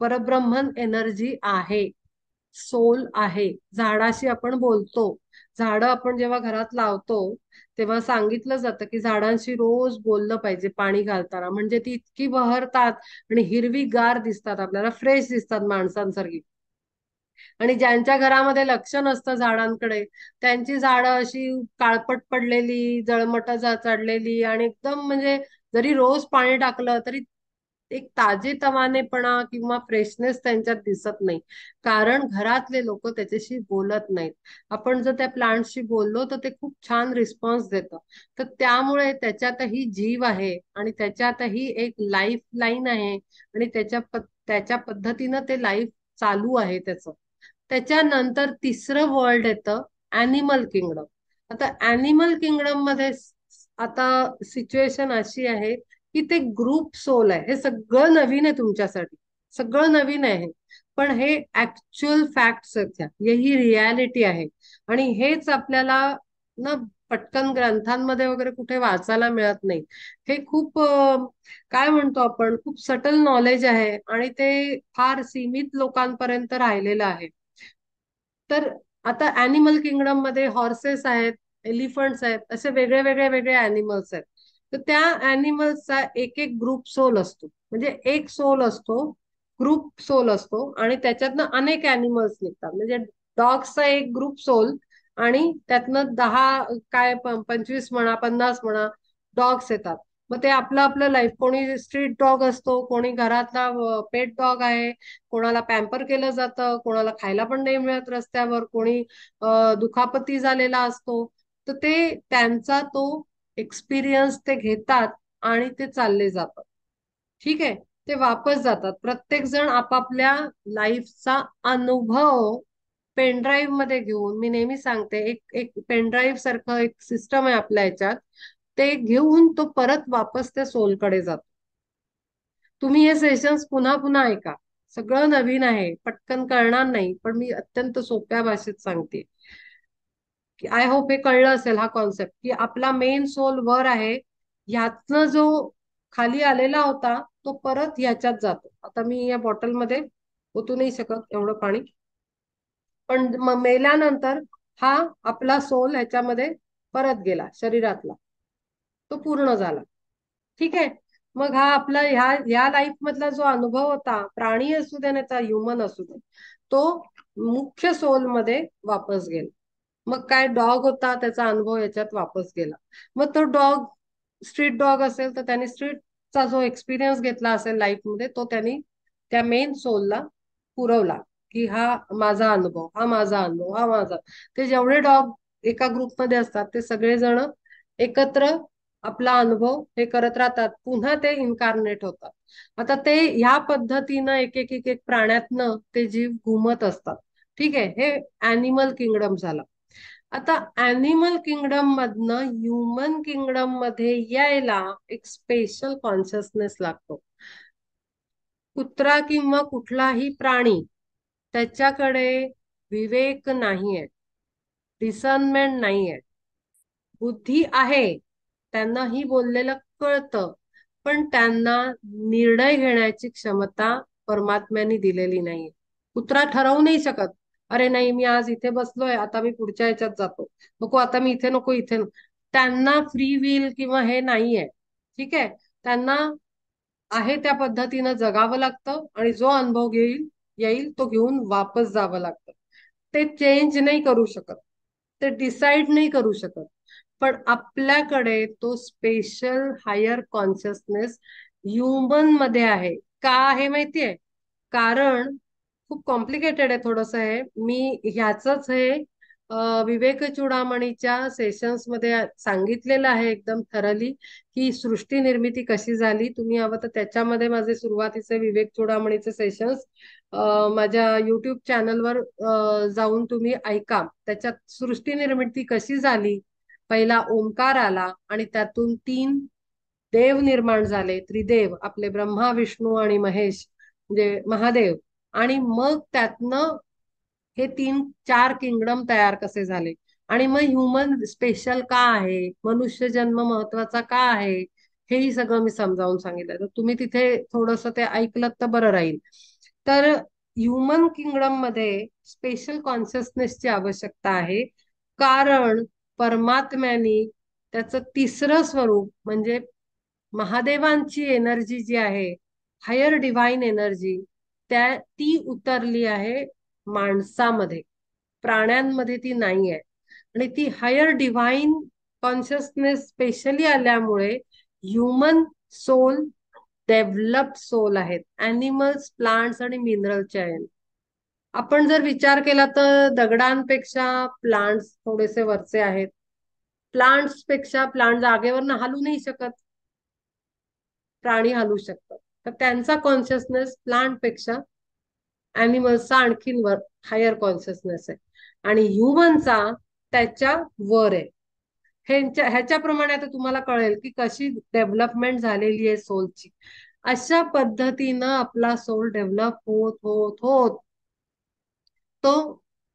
परब्रह्मन एनर्जी आहे, सोल आहे. झाडाशी आपण बोलतो. झाडं आपण जेव्हा घरात लावतो तेव्हा सांगितलं जातं की झाडांशी रोज बोललं पाहिजे पाणी घालताना, म्हणजे ती इतकी बहरतात आणि हिरवी गार दिसतात, आपल्याला फ्रेश दिसतात माणसांसारखी. आणि ज्यांच्या घरामध्ये लक्ष नसतं झाडांकडे, त्यांची झाडं अशी काळपट पडलेली, जळमट चढलेली, आणि एकदम म्हणजे जरी रोज पाणी टाकलं तरी एक ताजेतवानेपणा किंवा फ्रेशनेस त्यांच्यात दिसत नाही. कारण घरातले लोक त्याच्याशी बोलत नाहीत. आपण जर त्या प्लांटशी बोललो तर ते खूप छान रिस्पॉन्स देतं. तर त्यामुळे त्याच्यातही जीव आहे आणि त्याच्यातही एक लाईफ लाईन आहे, आणि त्याच्या पद्धतीनं ते लाईफ चालू आहे त्याचं. त्याच्यानंतर तिसरं वर्ल्ड येतं ॲनिमल किंगडम. आता ॲनिमल किंगडम मध्ये आता सिच्युएशन अशी आहे की ते ग्रुप सोल आहे. हे सगळं नवीन आहे तुमच्यासाठी, सगळं नवीन आहे, पण हे ऍक्च्युअल फॅक्ट्स आहेत, ही रियालिटी आहे. आणि हेच आपल्याला ना पटकन ग्रंथांमध्ये वगैरे कुठे वाचायला मिळत नाही. हे खूप काय म्हणतो आपण, खूप सटल नॉलेज आहे आणि ते फार सीमित लोकांपर्यंत राहिलेलं आहे. तर आता अॅनिमल किंगडम मध्ये हॉर्सेस आहेत, एलिफंट्स आहेत, असे वेगळे वेगळे वेगळे अॅनिमल्स आहेत. तर त्या अॅनिमल्सचा एक एक ग्रुप सोल असतो, म्हणजे एक सोल असतो, ग्रुप सोल असतो, आणि त्याच्यातनं अनेक अॅनिमल्स निघतात. म्हणजे डॉग्सचा एक ग्रुप सोल, आणि त्यातनं 10 काय 25 म्हणा 50 म्हणा डॉग्स येतात. मग ते आपलं आपलं लाईफ, कोणी स्ट्रीट डॉग असतो, कोणी घरातला पेट डॉग आहे, कोणाला पॅम्पर केलं जातं, कोणाला खायला पण नाही मिळत रस्त्यावर, कोणी दुखापती झालेला असतो. तर ते त्यांचा तो एक्सपिरियन्स ते घेतात आणि ते चालले जातात. ठीक आहे, ते वापस जातात. प्रत्येक जण आपापल्या लाईफचा अनुभव पेनड्राईव्ह मध्ये घेऊन, मी नेहमी सांगते, एक एक पेनड्राईव्ह सारखं एक सिस्टम आहे आपल्या ह्याच्यात, ते घेऊन तो परत वापस त्या सोलकडे जातो. तुम्ही हे सेशन्स पुन्हा पुन्हा ऐका. सगळं नवीन आहे, पटकन कळणार नाही, पण मी अत्यंत सोप्या भाषेत सांगते की आय होप हे कळलं असेल हा कॉन्सेप्ट, की आपला मेन सोल वर आहे, ह्यातनं जो खाली आलेला होता तो परत ह्याच्यात जातो. आता मी या बॉटलमध्ये ओतू नाही शकत एवढं पाणी, पण मेल्यानंतर हा आपला सोल ह्याच्यामध्ये परत गेला शरीरातला, तो पूर्ण झाला. ठीक आहे. मग हा आपला ह्या लाईफ मधला जो अनुभव होता, प्राणी असू दे नाही तर ह्युमन असू दे, तो मुख्य सोल मध्ये वापस गेला. मग काय डॉग होता त्याचा अनुभव याच्यात वापस गेला. मग तो डॉग स्ट्रीट डॉग असेल तर त्याने स्ट्रीटचा जो एक्सपिरियन्स घेतला असेल लाईफ मध्ये, तो त्यांनी त्या मेन सोलला पुरवला, की हा माझा अनुभव, हा माझा अनुभव, हा माझा. ते जेवढे डॉग एका ग्रुपमध्ये असतात ते सगळेजण एकत्र आपला अनुभव हे करत राहतात, पुन्हा ते इन्कारनेट होतात. आता ते ह्या पद्धतीनं एक एक एक एक प्राण्यातनं ते जीव घुमत असतात. ठीक आहे, हे अॅनिमल किंगडम झालं. आता अॅनिमल किंगडम मधनं ह्युमन किंगडम मध्ये यायला एक स्पेशल कॉन्शियसनेस लागतो. कुत्रा किंवा कुठलाही प्राणी, त्याच्याकडे विवेक नाहीये, डिसर्नमेंट नाहीये. बुद्धी आहे, त्यांना ही बोललेलं कळतं, पण त्यांना निर्णय घेण्याची क्षमता परमात्म्याने दिलेली नाही. कुत्रा ठरवू नाही शकत, अरे नाही मी आज इथे बसलोय, आता मी पुढच्या ह्याच्यात जातो, नको आता मी इथे नको इथे नको. त्यांना फ्री विल किंवा हे नाहीये. ठीक आहे, त्यांना आहे त्या पद्धतीनं जगावं लागतं, आणि जो अनुभव येईल तो घेऊन वापस जावं लागतं. ते चेंज नाही करू शकत, ते डिसाइड नाही करू शकत. पण आपल्याकडे तो स्पेशल हायर कॉन्शियसनेस ह्युमन मध्ये आहे. का आहे माहितीये? कारण खूप कॉम्प्लिकेटेड आहे थोडस हे. मी ह्याच हे विवेक चूडामणीच्या सेशन्स मध्ये सांगितलेलं आहे एकदम थरली, की सृष्टी निर्मिती कशी झाली. तुम्ही हवं तर त्याच्यामध्ये माझे सुरुवातीचे विवेक चूडामणीचे सेशन्स माझ्या युट्यूब चॅनलवर जाऊन तुम्ही ऐका. त्याच्यात सृष्टी निर्मिती कशी झाली, पहिला ओंकार आला आणि त्यातून 3 देव निर्माण झाले, त्रिदेव आपले ब्रह्मा विष्णू आणि महेश म्हणजे महादेव, आणि मग त्यातनं हे 3-4 किंगडम तयार कसे झाले, आणि मग ह्युमन स्पेशल का आहे, मनुष्य जन्म महत्वाचा का आहे, हेही सगळं मी समजावून सांगितलं. तर तुम्ही तिथे थोडस ते ऐकलं तर बरं राहील. तर ह्युमन किंगडम मध्ये स्पेशल कॉन्शियसनेसची आवश्यकता आहे, कारण परमात्म्यानी त्याचं तिसरं स्वरूप म्हणजे महादेवांची एनर्जी जी आहे, हायर डिव्हाइन एनर्जी, ती उतरली आहे माणसामध्ये. प्राण्यांमध्ये ती नाही आहे. आणि ती हायर डिव्हाइन कॉन्शियसनेस स्पेशली आल्यामुळे ह्युमन सोल डेव्हलप्ड सोल आहेत, अॅनिमल्स, प्लांट्स आणि मिनरलचे आहेत. आपण जर विचार केला तर दगडांपेक्षा प्लांट्स थोडेसे वरचे आहेत. प्लांट्स पेक्षा प्लांट जागेवर हलू नाही शकत, प्राणी हलू शकतात. तर त्यांचा कॉन्शियसनेस प्लांट पेक्षा अॅनिमल्सचा आणखीन वर, हायर कॉन्शियसनेस आहे. आणि ह्युमनचा त्याच्या वर आहे. ह्याच्याप्रमाणे आता तुम्हाला कळेल की कशी डेव्हलपमेंट झालेली आहे सोलची. अशा पद्धतीनं आपला सोल डेव्हलप होत होत होत तो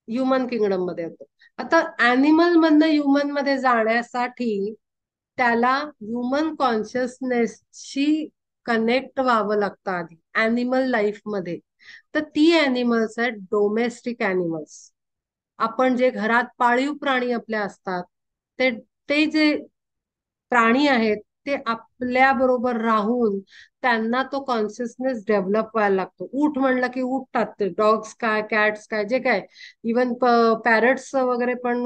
ह्युमन किंगडम मध्ये होतो. आता अॅनिमल मधनं ह्युमन मध्ये जाण्यासाठी त्याला ह्युमन कॉन्शियसनेसशी कनेक्ट व्हावं लागतं आधी अॅनिमल लाईफ मध्ये. तर ती अॅनिमल्स आहेत डोमेस्टिक अॅनिमल्स. आपण जे घरात पाळीव प्राणी आपले असतात, ते ते जे प्राणी आहेत, ते आपल्या बरोबर राहून त्यांना तो कॉन्शियसनेस डेव्हलप व्हायला लागतो. उठ म्हणलं की उठतात ते, डॉग्स काय, कॅट्स काय, जे काय, इवन पॅरट्स वगैरे पण,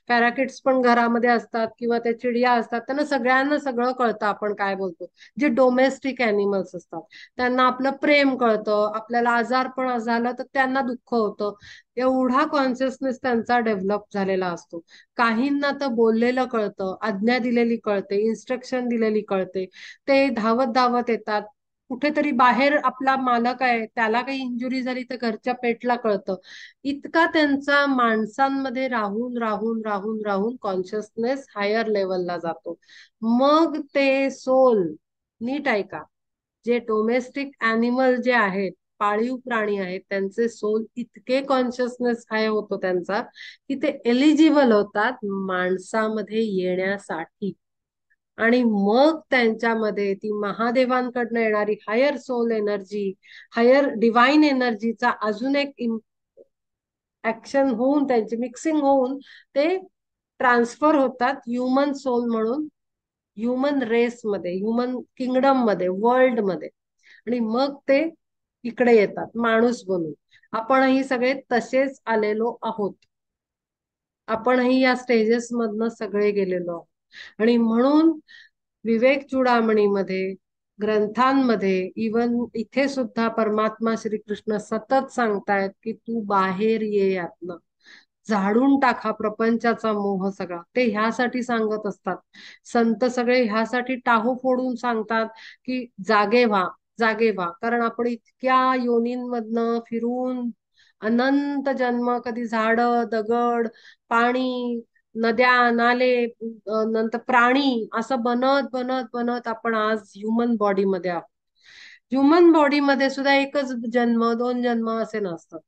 पॅराकिट्स पण घरामध्ये असतात किंवा त्या चिडिया असतात. त्यांना सगळ्यांना सगळं कळतं आपण काय बोलतो. जे डोमेस्टिक अॅनिमल्स असतात त्यांना आपलं प्रेम कळतं, आपल्याला आजार पण झालं तर त्यांना दुःख होतं. एवढा कॉन्शियसनेस त्यांचा डेव्हलप झालेला असतो. काहींना तर बोललेलं कळतं, आज्ञा दिलेली कळते, इन्स्ट्रक्शन दिलेली कळते. ते धावत धावत येतात. कुठेतरी बाहेर आपला मालक आहे, त्याला काही इंजुरी झाली तर घरच्या पेटला कळतं. इतका त्यांचा माणसांमध्ये राहून राहून राहून राहून कॉन्शियसनेस हायर लेवलला जातो. मग ते सोल, नीट ऐका, जे डोमेस्टिक अॅनिमल जे आहेत, पाळीव प्राणी आहेत, त्यांचे सोल इतके कॉन्शियसनेस हाय होतो त्यांचा की ते एलिजिबल होतात माणसामध्ये येण्यासाठी. आणि मग त्यांच्यामध्ये ती महादेवांकडनं येणारी higher soul energy, higher divine एनर्जीचा अजून एक ऍक्शन होऊन, त्यांचे मिक्सिंग होऊन ते ट्रान्सफर होतात ह्युमन सोल म्हणून ह्युमन रेस मध्ये, ह्युमन किंगडम मध्ये, वर्ल्ड मध्ये. आणि मग ते इकडे येतात माणूस बनून. आपणही सगळे तसेच आलेलो आहोत. आपणही या स्टेजेस मधनं सगळे गेलेलो आहोत. आणि म्हणून विवेक चूडामणीमध्ये, ग्रंथांमध्ये, इवन इथे सुद्धा परमात्मा श्रीकृष्ण सतत सांगतायत की तू बाहेर ये यातनं, झाडून टाका प्रपंचाचा मोह सगळा. ते ह्यासाठी सांगत असतात. संत सगळे ह्यासाठी टाहो फोडून सांगतात की जागे व्हा, जागे व्हा. कारण आपण इतक्या योनींमधनं फिरून अनंत जन्म, कधी झाडं, दगड, पाणी, नद्या, नाले, नंतर प्राणी, असं बनत बनत बनत आपण आज ह्युमन बॉडी मध्ये आहोत. ह्युमन बॉडी मध्ये सुद्धा एकच जन्म, दोन जन्म असे नसतात.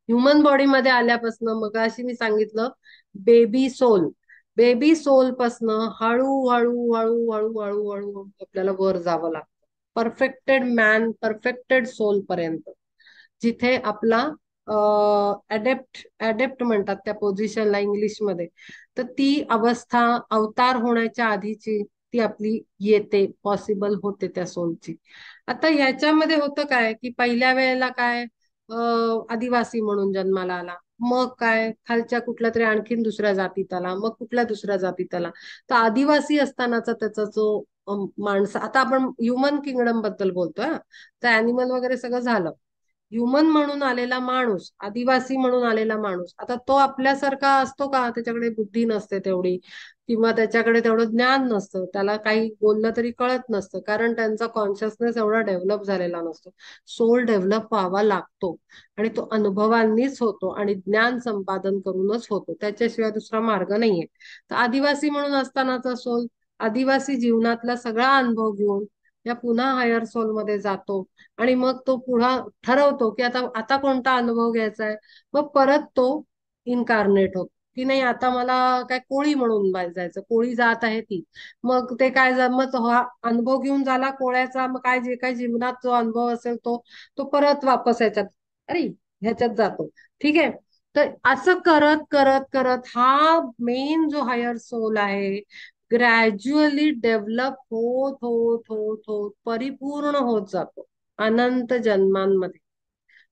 ह्युमन बॉडी मध्ये आल्यापासून, मग अशी मी सांगितलं, बेबी सोल, बेबी सोल पासनं हळू हळू हळू हळू हळू हळू आपल्याला वर जावं लागतं परफेक्टेड मॅन, परफेक्टेड सोल पर्यंत. जिथे आपला अडेप्ट अडेप्ट म्हणतात त्या पोझिशनला इंग्लिशमध्ये. तर ती अवस्था अवतार होण्याच्या आधीची ती आपली येते, पॉसिबल होते त्या सोलची. आता ह्याच्यामध्ये होतं काय की पहिल्या वेळेला काय, आदिवासी म्हणून जन्माला आला, मग काय खालच्या कुठल्या तरी आणखीन दुसऱ्या जातीत आला, मग कुठल्या दुसऱ्या जातीत आला. तर आदिवासी असतानाचा त्याचा जो माणसं, आता आपण ह्युमन किंगडम बद्दल बोलतोय हा. तर अॅनिमल वगैरे सगळं झालं. ह्युमन म्हणून आलेला माणूस, आदिवासी म्हणून आलेला माणूस, आता तो आपल्यासारखा असतो का? त्याच्याकडे बुद्धी नसते तेवढी, किंवा त्याच्याकडे तेवढं ज्ञान नसतं, त्याला काही बोललं तरी कळत नसतं, कारण त्यांचा कॉन्शियसनेस एवढा डेव्हलप झालेला नसतो. सोल डेव्हलप व्हावा लागतो. आणि तो अनुभवांनीच होतो आणि ज्ञान संपादन करूनच होतो, त्याच्याशिवाय दुसरा मार्ग नाहीये. तर आदिवासी म्हणून असतानाचा सोल आदिवासी जीवनातला सगळा अनुभव घेऊन या पुन्हा हायर सोल मध्ये जातो. आणि मग तो पुन्हा ठरवतो की आता आता कोणता अनुभव घ्यायचा आहे. मग परत तो इन्कारनेट होतो. की नाही आता मला काय कोळी म्हणून जायचं, कोळी जात आहे ती. मग ते काय मग हा अनुभव घेऊन झाला कोळ्याचा, मग काय जे काय जीवनात जो अनुभव असेल तो तो परत वापस याच्यात, अरे ह्याच्यात जातो. ठीक आहे. तर असं करत करत करत हा मेन जो हायर सोल आहे ग्रॅज्युअली डेव्हलप होत होत होत होत परिपूर्ण होत जातो अनंत जन्मांमध्ये.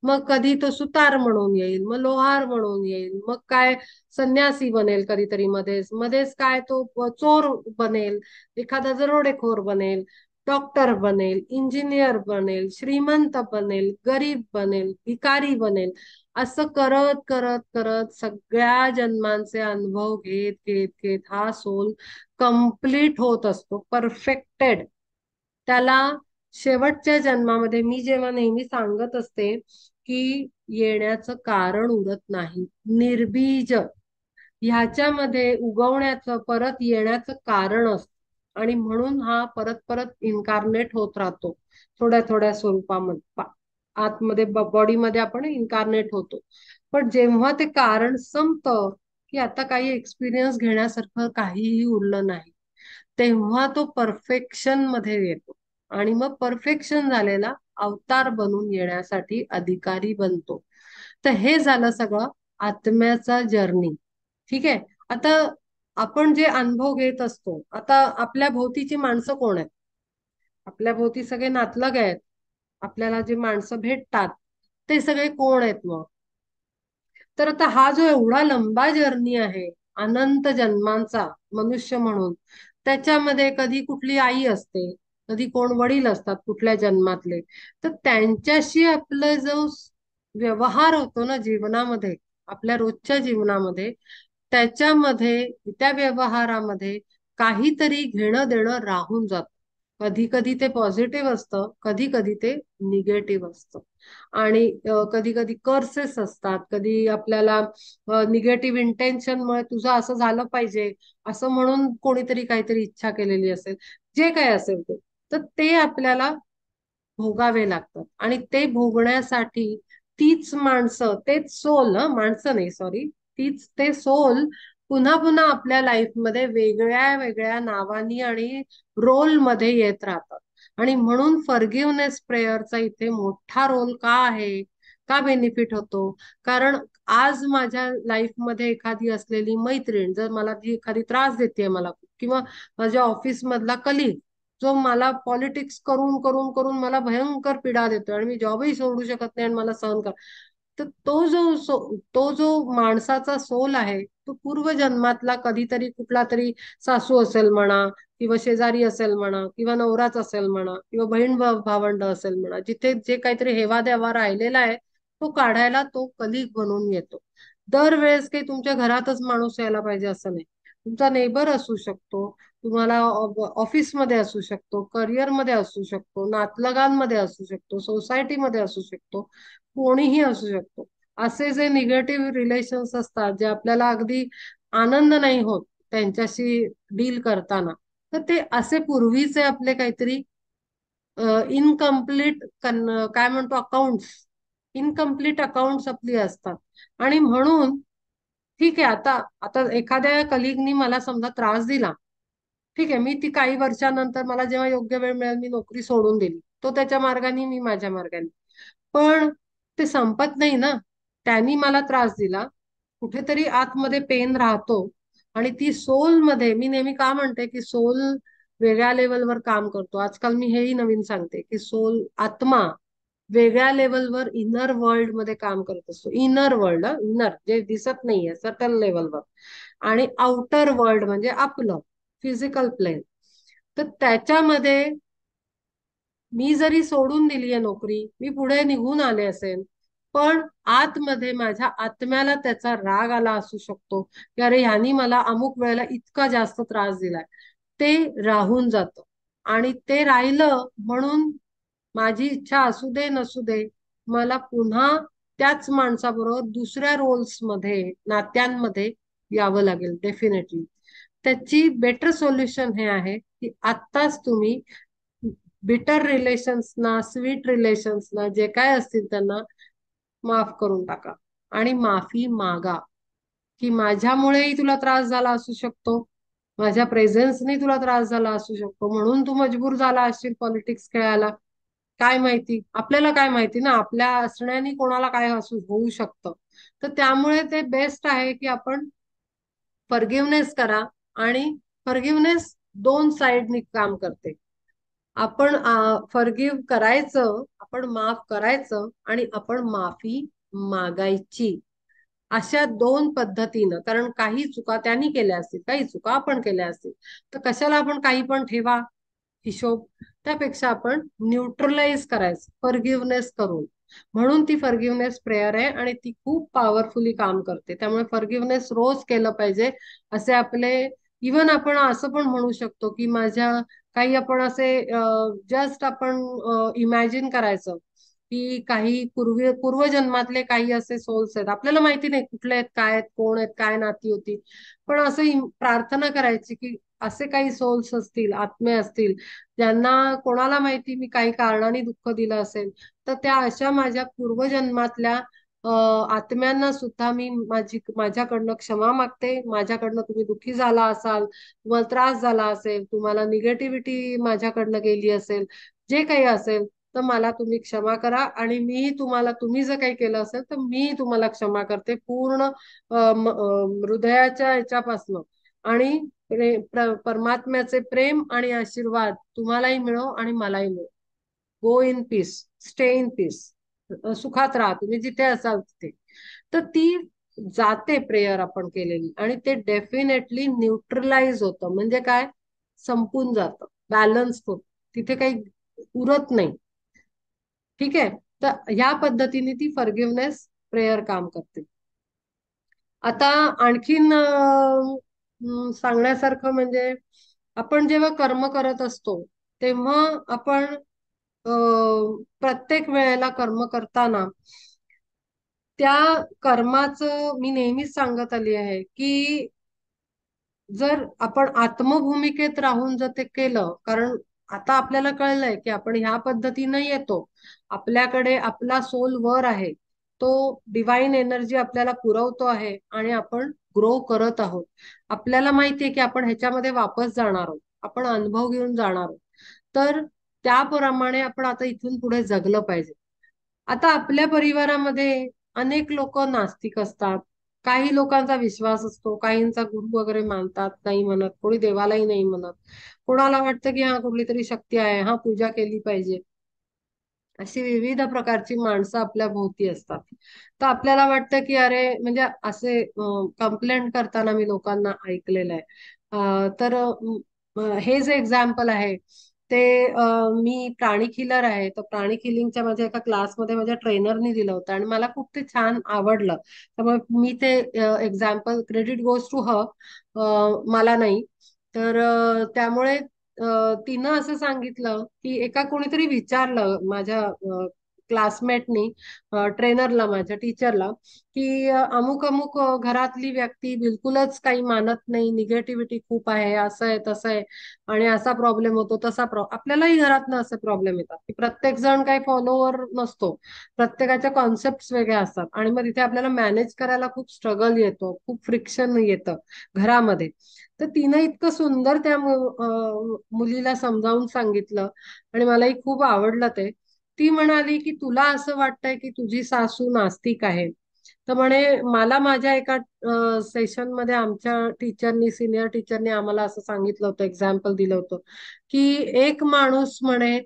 मग कधी तो सुतार म्हणून येईल, मग लोहार म्हणून येईल, मग काय संन्यासी बनेल कधीतरी, मध्येच मध्येच काय तो चोर बनेल, एखादा दरोडेखोर बनेल, डॉक्टर बनेल, इंजिनियर बनेल, श्रीमंत बनेल, गरीब बनेल, भिकारी बनेल. असं करत करत करत सगळ्या जन्मांचे अनुभव घेत घेत घेत हा सोल कम्प्लीट होत असतो, परफेक्टेड. त्याला शेवटच्या जन्मामध्ये मी जेव्हा नेहमी सांगत असते की येण्याचं कारण उरत नाही, निर्बीज ह्याच्यामध्ये उगवण्याचं परत येण्याचं कारण असतं, आणि म्हणून हा परत परत इन्कारनेट होत राहतो थोड्या थोड्या स्वरूपामध्ये. आतमध्ये बॉडीमध्ये आपण इन्कारनेट होतो. पण जेव्हा ते कारण संपतं की आता काही एक्सपिरियन्स घेण्यासारखं काहीही उरलं नाही, तेव्हा तो परफेक्शन मध्ये येतो, आणि मग परफेक्शन झालेला अवतार बनून येण्यासाठी अधिकारी बनतो. तर हे झालं सगळं आत्म्याचा जर्नी. ठीक आहे. आता आपण जे अनुभव घेत असतो, आता आपल्या भोवतीची माणसं कोण आहेत? आपल्या भोवती सगळे नातलग आहेत. आपल्याला जे माणसं भेटतात ते सगळे कोण आहेत मग? तर आता हा जो एवढा लंबा जर्नी आहे अनंत जन्मांचा मनुष्य म्हणून, त्याच्यामध्ये कधी कुठली आई असते, कधी कोण वडील असतात कुठल्या जन्मातले. तर त्यांच्याशी आपलं जो व्यवहार होतो ना जीवनामध्ये, आपल्या रोजच्या जीवनामध्ये, त्याच्यामध्ये त्या व्यवहारामध्ये काहीतरी घेणं देणं राहून जातं. कधी कधी ते पॉझिटिव्ह असतं, कधी कधी ते निगेटिव्ह असतं. आणि कधी कधी कर्सेस असतात, कधी आपल्याला निगेटिव्ह इंटेन्शनमुळे तुझं असं झालं पाहिजे असं म्हणून कोणीतरी काहीतरी इच्छा केलेली असेल, जे काय असेल ते. तर ते आपल्याला भोगावे लागतात, आणि ते भोगण्यासाठी तीच माणसं, तेच सोल, माणसं नाही सॉरी, तीच ते सोल पुन्हा पुन्हा आपल्या लाईफमध्ये वेगळ्या वेगळ्या नावानी आणि रोल मध्ये येत राहतात. आणि म्हणून फॉरगिव्हनेस प्रेयरचा इथे मोठा रोल का आहे, का बेनिफिट होतो? कारण आज माझ्या लाईफमध्ये एखादी असलेली मैत्रीण जर मला जी एखादी त्रास देते मला, किंवा माझ्या ऑफिस मधला कलिग जो मला पॉलिटिक्स करून करून करून मला भयंकर पीडा देतोय आणि मी जॉबही सोडू शकत नाही आणि मला सहन कर, तर तो जो माणसाचा सोल आहे तो पूर्वजन्मातला कधीतरी कुठला तरी सासू असेल म्हणा, किंवा शेजारी असेल म्हणा, किंवा नवराच असेल म्हणा, किंवा बहीण भावंड असेल म्हणा, जिथे जे काहीतरी हेवा देवा राहिलेला आहे तो काढायला तो कलिग बनून येतो. दरवेळेस काही तुमच्या घरातच माणूस यायला पाहिजे असं नाही. तुमचा नेबर असू शकतो, तुम्हाला ऑफिसमध्ये असू शकतो, करिअरमध्ये असू शकतो, नातलगांमध्ये असू शकतो, सोसायटीमध्ये असू शकतो, कोणीही असू शकतो. असे जे निगेटिव्ह रिलेशन्स असतात जे आपल्याला अगदी आनंद नाही होत त्यांच्याशी डील करताना, तर ते असे पूर्वीचे आपले काहीतरी इनकम्प्लीट काय म्हणतो अकाउंट्स, इनकम्प्लीट अकाउंट्स आपली असतात. आणि म्हणून ठीक आहे, आता आता एखाद्या कलिगनी मला समजा त्रास दिला, ठीक आहे, मी ती काही वर्षानंतर मला जेव्हा योग्य वेळ मिळेल मी नोकरी सोडून दिली, तो त्याच्या मार्गाने मी माझ्या मार्गाने. पण ते संपत नाही ना. त्यांनी मला त्रास दिला, कुठेतरी आतमध्ये पेन राहतो. आणि ती सोल मध्ये, मी नेहमी का म्हणते की सोल वेगळ्या लेवलवर काम करतो, आजकाल मी हेही नवीन सांगते की सोल, आत्मा वेगळ्या लेवलवर इनर वर्ल्ड मध्ये काम करत असतो. इनर वर्ल्ड, इनर जे दिसत नाहीये सटल लेवलवर, आणि आउटर वर्ल्ड म्हणजे आपलं फिजिकल प्लेन. तर त्याच्यामध्ये मी जरी सोडून दिली आहे नोकरी, मी पुढे निघून आले असेल, पण आतमध्ये माझ्या आत्म्याला त्याचा राग आला असू शकतो की अरे ह्यानी मला अमुक वेळेला इतका जास्त त्रास दिलाय. ते राहून जातं. आणि ते राहिलं म्हणून माझी इच्छा असू दे नसू दे, मला पुन्हा त्याच माणसाबरोबर दुसऱ्या रोल्स मध्ये, नात्यांमध्ये यावं लागेल डेफिनेटली. त्याची बेटर सोल्युशन हे आहे की आत्ताच तुम्ही बिटर रिलेशन्सना, स्वीट रिलेशन्सना, जे काय असतील त्यांना माफ करून टाका आणि माफी मागा. की माझ्यामुळेही तुला त्रास झाला असू शकतो, माझ्या प्रेझेन्सनी तुला त्रास झाला असू शकतो, म्हणून तू मजबूर झाला असशील पॉलिटिक्स खेळायला. काय माहिती, आपल्याला काय माहिती ना, आपल्या असण्याने कोणाला काय असू होऊ शकतं. तर त्यामुळे ते बेस्ट आहे की आपण फॉरगिव्हनेस करा. आणि फॉरगिव्हनेस दोन साइडनी काम करते. आपण फॉरगिव्ह करायचं, आपण माफ करायचं, आणि आपण माफी मागायची. अशा दोन पद्धतीनं, कारण काही चुका त्यांनी केल्या असतील, काही चुका आपण केल्या असतील, तर कशाला आपण काही पण ठेवा हिशोब. त्यापेक्षा आपण न्यूट्रलाइज करायचं फॉरगिव्हनेस करून. म्हणून ती फॉरगिव्हनेस प्रेयर आहे आणि ती खूप पॉवरफुली काम करते. त्यामुळे फॉरगिव्हनेस रोज केलं पाहिजे. असे आपले, इवन आपण असं पण म्हणू शकतो की माझ्या काही, आपण असे जस्ट आपण इमॅजिन करायचं की काही पूर्वजन्मातले काही असे सोल्स आहेत, आपल्याला माहिती नाही कुठले आहेत, काय आहेत, कोण आहेत, काय नाती होती, पण असं प्रार्थना करायची की असे काही सोल्स असतील, आत्मे असतील, ज्यांना कोणाला माहिती मी काही कारणाने दुःख दिलं असेल, तर त्या अशा माझ्या पूर्वजन्मातल्या आत्म्यांना सुद्धा मी माझ्याकडनं क्षमा मागते. माझ्याकडनं तुम्ही दुःखी झाला असाल, तुम्हाला त्रास झाला असेल, तुम्हाला निगेटिव्हिटी माझ्याकडनं गेली असेल, जे काही असेल, तर मला तुम्ही क्षमा करा. आणि मीही तुम्हाला, तुम्ही जर काही केलं असेल तर मीही तुम्हाला क्षमा करते पूर्ण हृदयाच्या ह्याच्यापासनं. आणि परमात्म्याचे प्रेम आणि आशीर्वाद तुम्हालाही मिळो आणि मलाही मिळो. Go in peace, stay in peace, सुखात राहा तुम्ही जिथे असाल तिथे. तर ती जाते प्रेयर आपण केलेली, आणि ते डेफिनेटली न्यूट्रलाइज होतं. म्हणजे काय, संपून जातं, बॅलन्स होत, तिथे काही उरत नाही. ठीक आहे. तर ह्या पद्धतीने ती फॉरगिव्हनेस प्रेयर काम करते. आता आणखीन सांगण्यासारखं म्हणजे, आपण जेव्हा कर्म करत असतो तेव्हा आपण प्रत्येक वेळेला कर्म करताना त्या कर्माचं, मी नेहमीच सांगत आली आहे की जर आपण आत्मभूमिकेत राहून जर ते केलं, कारण आता आपल्याला कळलंय की आपण ह्या पद्धतीनं येतो, आपल्याकडे आपला सोल वर आहे, तो डिवाइन एनर्जी आपल्याला पुरवतो आहे, आणि आपण ग्रो करत आहोत. आपल्याला माहितीये की आपण ह्याच्यामध्ये वापस जाणार आहोत, आपण अनुभव घेऊन जाणार आहोत. तर त्याप्रमाणे आपण आता इथून पुढे जगलं पाहिजे. आता आपल्या परिवारामध्ये अनेक लोक नास्तिक असतात. काही लोकांचा विश्वास असतो, काहींचा गुरु वगैरे मानतात, नाही म्हणत, कोणी देवालाही नाही म्हणत, कोणाला वाटतं की हा कुठली तरी शक्ती आहे, हा पूजा केली पाहिजे. अशी विविध प्रकारची माणसं आपल्या भोवती असतात. तर आपल्याला वाटतं की अरे, म्हणजे असे कंप्लेंट करताना मी लोकांना ऐकलेलं आहे. तर हे जे एक्झाम्पल आहे ते, मी प्राणी किलर आहे, तर प्राणी किलिंगच्या माझ्या एका क्लासमध्ये माझ्या ट्रेनरनी दिलं होतं आणि मला खूप ते छान आवडलं. त्यामुळे मी ते एक्झाम्पल, क्रेडिट गोज टू ह, मला नाही. तर त्यामुळे तिनं असं सांगितलं की एका कोणीतरी विचारलं माझ्या क्लासमेटनी ट्रेनरला, माझ्या टीचरला, की अमुक अमुक घरातली व्यक्ती बिलकुलच काही मानत नाही, निगेटिव्हिटी खूप आहे, असं आहे तसं आहे, आणि असा प्रॉब्लेम होतो, तसा प्रॉब्लेम, आपल्यालाही घरातनं असे प्रॉब्लेम येतात की प्रत्येक जण काही फॉलोवर नसतो, प्रत्येकाच्या कॉन्सेप्ट वेगळ्या असतात, आणि मग तिथे आपल्याला मॅनेज करायला खूप स्ट्रगल येतो, खूप फ्रिक्शन येतं घरामध्ये. तर तिनं इतकं सुंदर त्या मुलीला समजावून सांगितलं, आणि मलाही खूप आवडलं ते. ती म्हणाली की तुला असं वाटतंय की तुझी सासू नास्तिक आहे, तर म्हणे मला माझ्या एका सेशन मध्ये आमच्या टीचरनी, सिनियर टीचरनी आम्हाला असं सांगितलं होतं, एक्झाम्पल दिलं होतं की एक माणूस म्हणे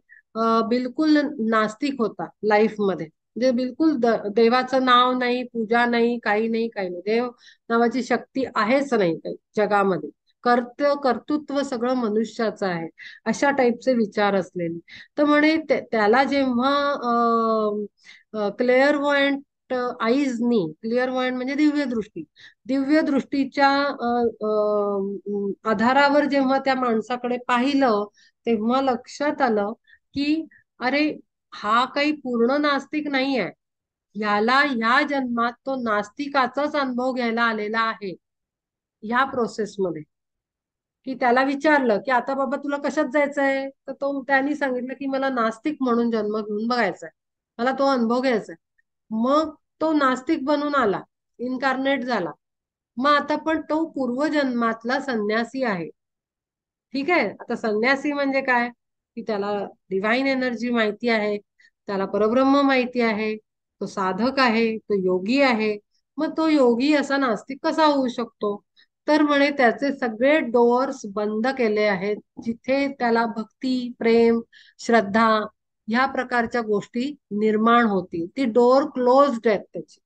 बिलकुल नास्तिक होता लाईफ मध्ये, म्हणजे बिलकुल देवाचं नाव नाही, पूजा नाही, काही नाही, काही नाही, देव नावाची शक्ती आहेच नाही काही जगामध्ये, कर्तृत्व सगळं मनुष्याचं आहे, अशा टाईपचे विचार असलेले. तर म्हणे त्याला जेव्हा क्लिअर वॉइंट आईजनी, क्लिअर वॉइंट म्हणजे दिव्य दृष्टी, दिव्य दृष्टीच्या आधारावर जेव्हा त्या माणसाकडे पाहिलं, तेव्हा लक्षात आलं की अरे, हा काही पूर्ण नास्तिक नाही आहे, ह्याला ह्या जन्मात तो नास्तिकाचाच अनुभव घ्यायला आलेला आहे. ह्या प्रोसेसमध्ये, की त्याला विचारलं की आता बाबा तुला कशात जायचंय, तर तो त्यांनी सांगितलं की मला नास्तिक म्हणून जन्म घेऊन बघायचाय, मला तो अनुभव घ्यायचाय. मग तो नास्तिक बनून आला, इन्कारनेट झाला, मग आता पण तो पूर्वजन्मातला संन्यासी आहे. ठीक आहे, आता संन्यासी म्हणजे काय, की त्याला डिव्हाइन एनर्जी माहिती आहे, त्याला परब्रह्म माहिती आहे, तो साधक आहे, तो योगी आहे. मग तो योगी असा नास्तिक कसा होऊ शकतो? तर म्हणे त्याचे सगळे डोअर्स बंद केले आहेत, जिथे त्याला भक्ती, प्रेम, श्रद्धा ह्या प्रकारच्या गोष्टी निर्माण होतील. ती डोअर क्लोज्ड आहेत त्याची.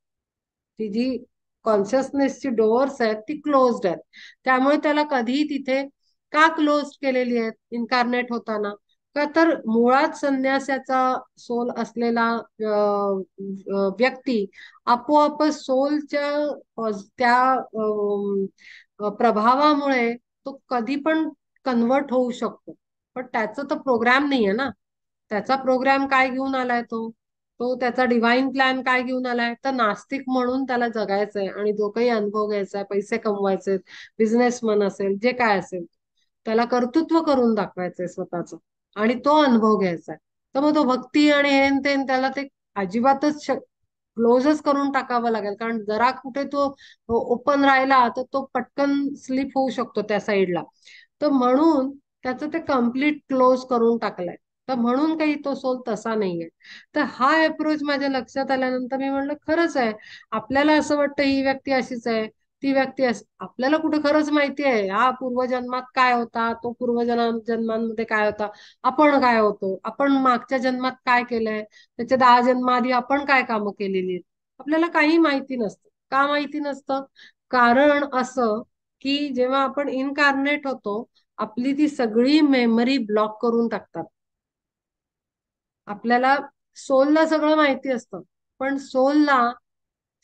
ती जी कॉन्शियसनेसची डोअर्स आहेत ती क्लोज्ड आहेत. त्यामुळे त्याला कधीही तिथे का क्लोज केलेली आहेत इन्कारनेट होताना? का तर मुळात संन्यासाचा सोल असलेला व्यक्ती आपोआपच सोलच्या त्या प्रभावामुळे तो कधी पण कन्वर्ट होऊ शकतो. पण त्याचा तर प्रोग्राम नाहीये ना. त्याचा प्रोग्राम काय घेऊन आलाय तो? तो त्याचा डिव्हाइन प्लॅन काय घेऊन आलाय? तर नास्तिक म्हणून त्याला जगायचंय आणि जो काही अनुभव घ्यायचा आहे, पैसे कमवायचे, बिझनेसमन असेल, जे काय असेल, त्याला कर्तृत्व करून दाखवायचंय स्वतःच आणि तो अनुभव घ्यायचा आहे. तर मग तो भक्ती आणि हेन तेन त्याला ते अजिबातच क्लोजच करून टाकावं लागेल, कारण जरा कुठे तो ओपन राहिला तर तो पटकन स्लिप होऊ शकतो त्या साईडला. तर म्हणून त्याचं ते कम्प्लीट क्लोज करून टाकलंय. तर म्हणून काही तो सोल तसा नाहीये. तर हा अप्रोच माझ्या लक्षात आल्यानंतर मी म्हणलं खरंच आहे. आपल्याला असं वाटतं ही व्यक्ती अशीच आहे, ती व्यक्ती आपल्याला कुठे खरंच माहिती आहे हा पूर्वजन्मात काय होता, तो जन्मांमध्ये काय होता, आपण काय होतो, आपण मागच्या जन्मात काय केलंय, त्याच्या 10 जन्म आधी आपण काय कामं केलेली आहेत, आपल्याला काही माहिती नसतं. का माहिती नसतं? कारण असं की जेव्हा आपण इनकार्नेट होतो, आपली ती सगळी मेमरी ब्लॉक करून टाकतात. आपल्याला सोलला सगळं माहिती असतं, पण सोलला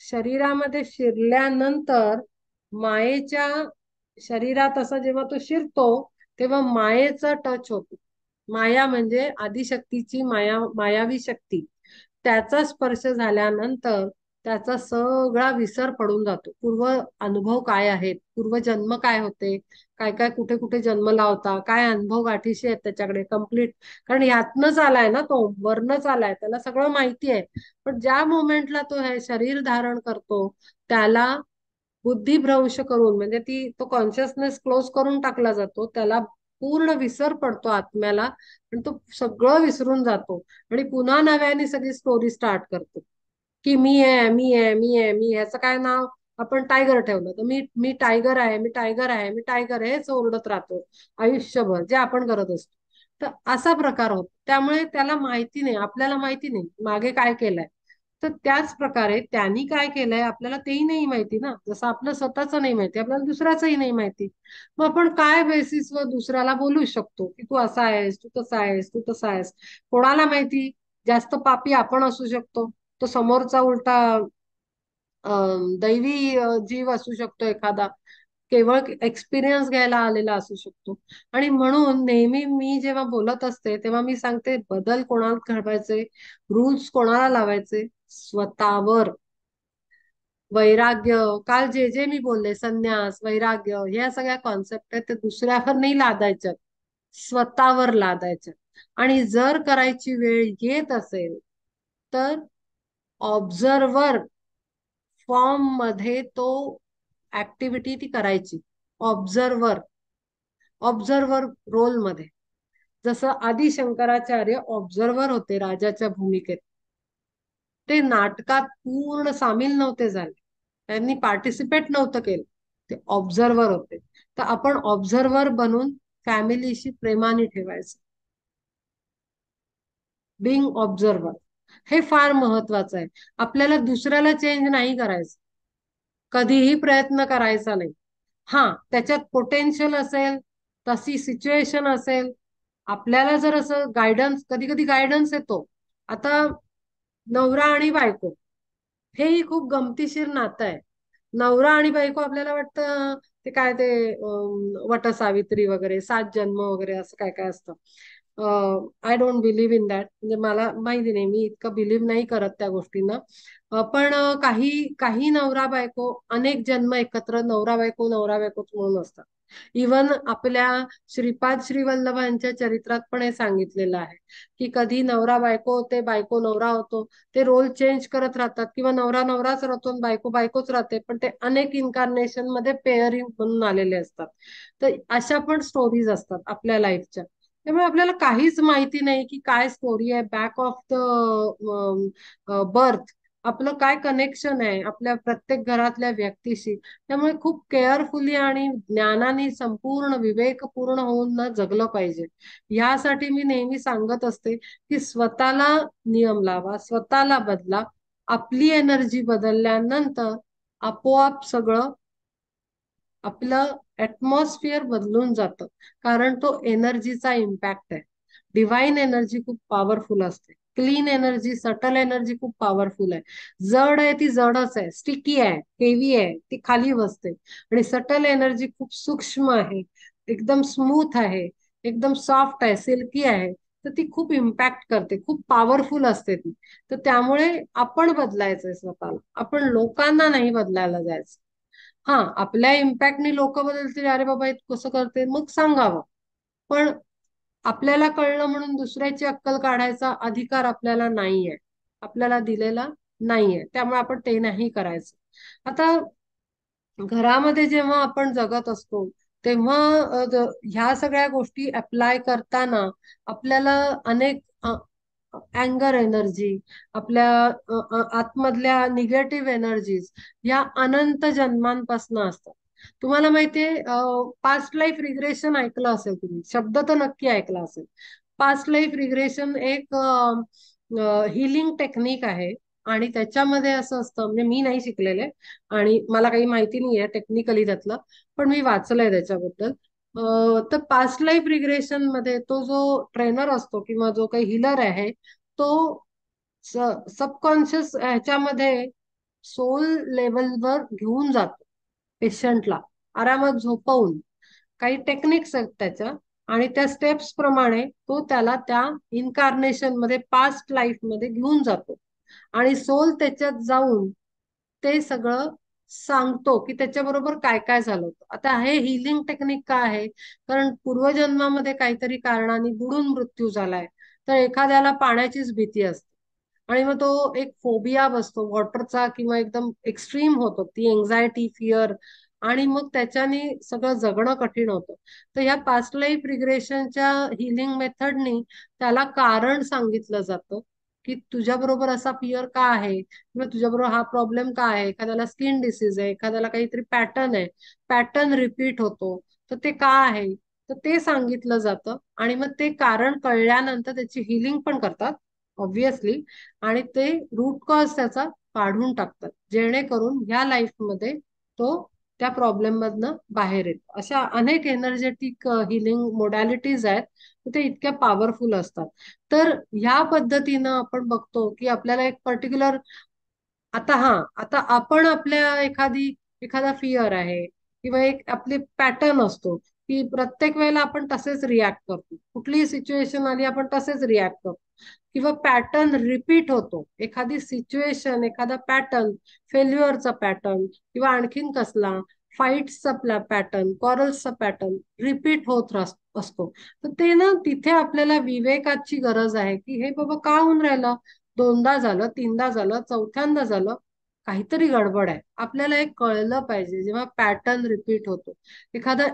शरीरामध्ये शिरल्यानंतर मायेच्या शरीरात असा जेव्हा तो शिरतो तेव्हा मायेचा टच होतो. माया म्हणजे आदिशक्तीची मायावी शक्ती. त्याचा स्पर्श झाल्यानंतर त्याचा सगळा विसर पडून जातो. पूर्व अनुभव काय आहेत, पूर्व जन्म काय होते, काय काय कुठे कुठे जन्मला होता, काय अनुभव गाठीशी आहेत त्याच्याकडे कम्प्लीट. कारण यातनच आलाय ना, तो वरनच आलाय, त्याला सगळं माहिती आहे. पण ज्या मोमेंटला तो हे शरीर धारण करतो त्याला बुद्धिभ्रंश करून, म्हणजे तो कॉन्शियसनेस क्लोज करून टाकला जातो, त्याला पूर्ण विसर पडतो आत्म्याला आणि तो सगळं विसरून जातो आणि पुन्हा नव्याने सगळी स्टोरी स्टार्ट करतो की मी आहे, मी आहे, मी आहे, मी ह्याचं काय नाव आपण टायगर ठेवलं तर मी मी टायगर आहे, मी टायगर आहे, मी टायगर आहे, हेच ओरडत राहतो आयुष्यभर, जे आपण करत असतो. तर असा प्रकार होतो. त्यामुळे त्याला माहिती नाही, आपल्याला माहिती नाही मागे काय केलंय. तर त्याच प्रकारे त्यांनी काय केलंय आपल्याला तेही नाही माहिती ना. जसं आपलं स्वतःच नाही माहिती, आपल्याला दुसऱ्याचंही नाही माहिती. मग आपण काय बेसिसवर दुसऱ्याला बोलू शकतो की तू असा आहेस, तू तसा आहेस, तू तसा आहेस? कोणाला माहिती, जास्त पापी आपण असू शकतो, तो समोरचा उलटा दैवी जीव असू शकतो एखादा, केवळ एक्सपिरियन्स घ्यायला आलेला असू शकतो. आणि म्हणून नेहमी मी जेव्हा बोलत असते तेव्हा मी सांगते, बदल कोणाला घडवायचे, रूल्स कोणाला लावायचे? स्वतःवर. वैराग्य, काल जे जे मी बोलले, संन्यास, वैराग्य, ह्या सगळ्या कॉन्सेप्ट आहेत ते दुसऱ्यावर नाही लादायच्यात, स्वतःवर लादायच्यात. आणि जर करायची वेळ येत असेल तर ऑब्झर्वर फॉर्म मध्ये तो ऍक्टिव्हिटी ती करायची. ऑब्झर्वर, ऑब्झर्वर रोल मध्ये. जसं आदि शंकराचार्य ऑब्झर्वर होते राजाच्या भूमिकेत. ते नाटकात पूर्ण सामील नव्हते झाले, त्यांनी पार्टिसिपेट नव्हतं केलं, ते ऑब्झर्वर होते. तर आपण ऑब्झर्वर बनून फॅमिलीशी प्रेमाने ठेवायचं. बिंग ऑब्झर्वर हे फार महत्वाचं आहे. आपल्याला दुसऱ्याला चेंज नाही करायचं, कधीही प्रयत्न करायचा नाही. हा, त्याच्यात पोटेन्शियल असेल, तशी सिच्युएशन असेल, आपल्याला जर असं गायडन्स, कधी कधी गायडन्स येतो. आता नवरा आणि बायको हेही खूप गमतीशीर नातं आहे. नवरा आणि बायको आपल्याला वाटतं ते काय ते वटसावित्री वगैरे, 7 जन्म वगैरे, असं काय काय असतं. I don't believe in that. म्हणजे मला माहिती नाही, मी इतकं बिलीव्ह नाही करत त्या गोष्टींना. पण काही काही नवरा बायको अनेक जन्म एकत्र नवरा बायकोच म्हणून असतात. इवन आपल्या श्रीपाद श्रीवल्लभांच्या चरित्रात पण हे सांगितलेलं आहे की कधी नवरा बायको होते, बायको नवरा होतो, ते रोल चेंज करत राहतात, किंवा नवरा नवराच राहतो आणि बायको बायकोच राहते, पण ते अनेक इन्carnation मध्ये पेअरिंग म्हणून आलेले असतात. तर अशा पण स्टोरीज असतात आपल्या लाईफच्या. त्यामुळे आपल्याला काहीच माहिती नाही की काय स्टोरी आहे बॅक ऑफ द बर्थ, आपलं काय कनेक्शन आहे आपल्या प्रत्येक घरातल्या व्यक्तीशी. त्यामुळे खूप केअरफुली आणि ज्ञानाने संपूर्ण विवेकपूर्ण होऊन ना जगलं पाहिजे. यासाठी मी नेहमी सांगत असते की स्वतःला नियम लावा, स्वतःला बदला. आपली एनर्जी बदलल्यानंतर आपोआप सगळं आपलं ऍटमॉस्फिअर बदलून जातं. कारण तो एनर्जीचा इम्पॅक्ट आहे. डिवाइन एनर्जी खूप पॉवरफुल असते. क्लीन एनर्जी, सटल एनर्जी खूप पॉवरफुल आहे. जड आहे ती जडच आहे, स्टिकी आहे, हेवी आहे, ती खाली बसते. आणि सटल एनर्जी खूप सूक्ष्म आहे, एकदम स्मूथ आहे, एकदम सॉफ्ट आहे, सिल्की आहे. तर ती खूप इम्पॅक्ट करते, खूप पॉवरफुल असते ती. तर त्यामुळे आपण बदलायचंय स्वतःला, आपण लोकांना नाही बदलायला जायचं. हा, आपल्या इम्पॅक्टने लोक बदलतील, अरे बाबा हे कसं करते, मग सांगावं. पण आपल्याला कळलं म्हणून दुसऱ्याची अक्कल काढायचा अधिकार आपल्याला नाहीये, आपल्याला दिलेला नाहीये. त्यामुळे आपण ते नाही करायचं. आता घरामध्ये जेव्हा आपण जगत असतो तेव्हा ह्या सगळ्या गोष्टी अप्लाय करताना आपल्याला अनेक अँगर एनर्जी, आपल्या आतमधल्या निगेटिव्ह एनर्जीज या अनंत जन्मांपासून असतात. तुम्हाला माहितीये, पास्ट लाईफ रिग्रेशन ऐकलं असेल तुम्ही, शब्द तर नक्की ऐकला असेल. पास्ट लाईफ रिग्रेशन एक हिलिंग टेक्निक आहे. आणि त्याच्यामध्ये असं असतं, म्हणजे मी नाही शिकलेले आणि मला काही माहिती नाही आहे टेक्निकली त्यातलं, पण मी वाचलंय त्याच्याबद्दल. तर पास्ट लाईफ रिग्रेशन मध्ये तो जो ट्रेनर असतो किंवा जो काही हिलर आहे, तो सबकॉन्शियस ह्याच्यामध्ये सोल लेवलवर घेऊन जातो पेशंटला, आरामात झोपवून. काही टेक्निक्स आहेत त्याच्या, आणि त्या स्टेप्स प्रमाणे तो त्याला त्या इन्कार्नेशन मध्ये, पास्ट लाईफ मध्ये घेऊन जातो. आणि सोल त्याच्यात जाऊन ते सगळं सांगतो की त्याच्याबरोबर काय काय झालं होतं. आता हे हिलिंग टेक्निक का आहे? कारण पूर्वजन्मामध्ये काहीतरी कारणाने बुडून मृत्यू झालाय, तर एखाद्याला पाण्याचीच भीती असते आणि मग तो एक फोबिया बसतो वॉटरचा, किंवा एकदम एक्स्ट्रीम होतो ती एन्झायटी, फिअर. आणि मग त्याच्याने सगळं जगणं कठीण होतं. तर ह्या पास्ट लाईफ रिग्रेशनच्या हिलिंग मेथडनी त्याला कारण सांगितलं जातं की तुझ्या बरोबर असा फिअर का आहे, किंवा तुझ्याबरोबर हा प्रॉब्लेम का आहे. एखाद्याला स्किन डिसीज आहे, एखाद्याला काहीतरी पॅटर्न आहे, पॅटर्न रिपीट होतो, तर ते का आहे. तर ते सांगितलं जातं आणि मग ते कारण कळल्यानंतर त्याची हिलिंग पण करतात ऑब्विसली. आणि ते रूट कॉज त्याचा काढून टाकतात, जेणेकरून ह्या लाईफमध्ये तो त्या प्रॉब्लेम मधनं बाहेर येतो. अशा अनेक एनर्जेटिक हिलिंग मोडॅलिटीज आहेत, तर ते इतक्या पॉवरफुल असतात. तर ह्या पद्धतीनं आपण बघतो की आपल्याला एक पर्टिक्युलर, आता हा, आता आपण आपल्या एखादा फिअर आहे, किंवा एक आपली पॅटर्न असतो की प्रत्येक वेळेला आपण तसेच रिॲक्ट करतो, कुठलीही सिच्युएशन आली आपण तसेच रिॲक्ट करतो, किंवा पॅटर्न रिपीट होतो. एखादी सिच्युएशन, एखादा पॅटर्न, फेल्युअरचा पॅटर्न, किंवा आणखीन कसला फाईट्सचा पॅटर्न, कॉरल्सचा पॅटर्न रिपीट होत असतो. तर ते ना, तिथे आपल्याला विवेकाची गरज आहे की हे बाबा का होऊन राहिलं, दोनदा झालं, तीनदा झालं, चौथ्यांदा झालं, काहीतरी गडबड आहे. आपल्याला एक कळलं पाहिजे. जेव्हा पॅटर्न रिपीट होतो, एखादा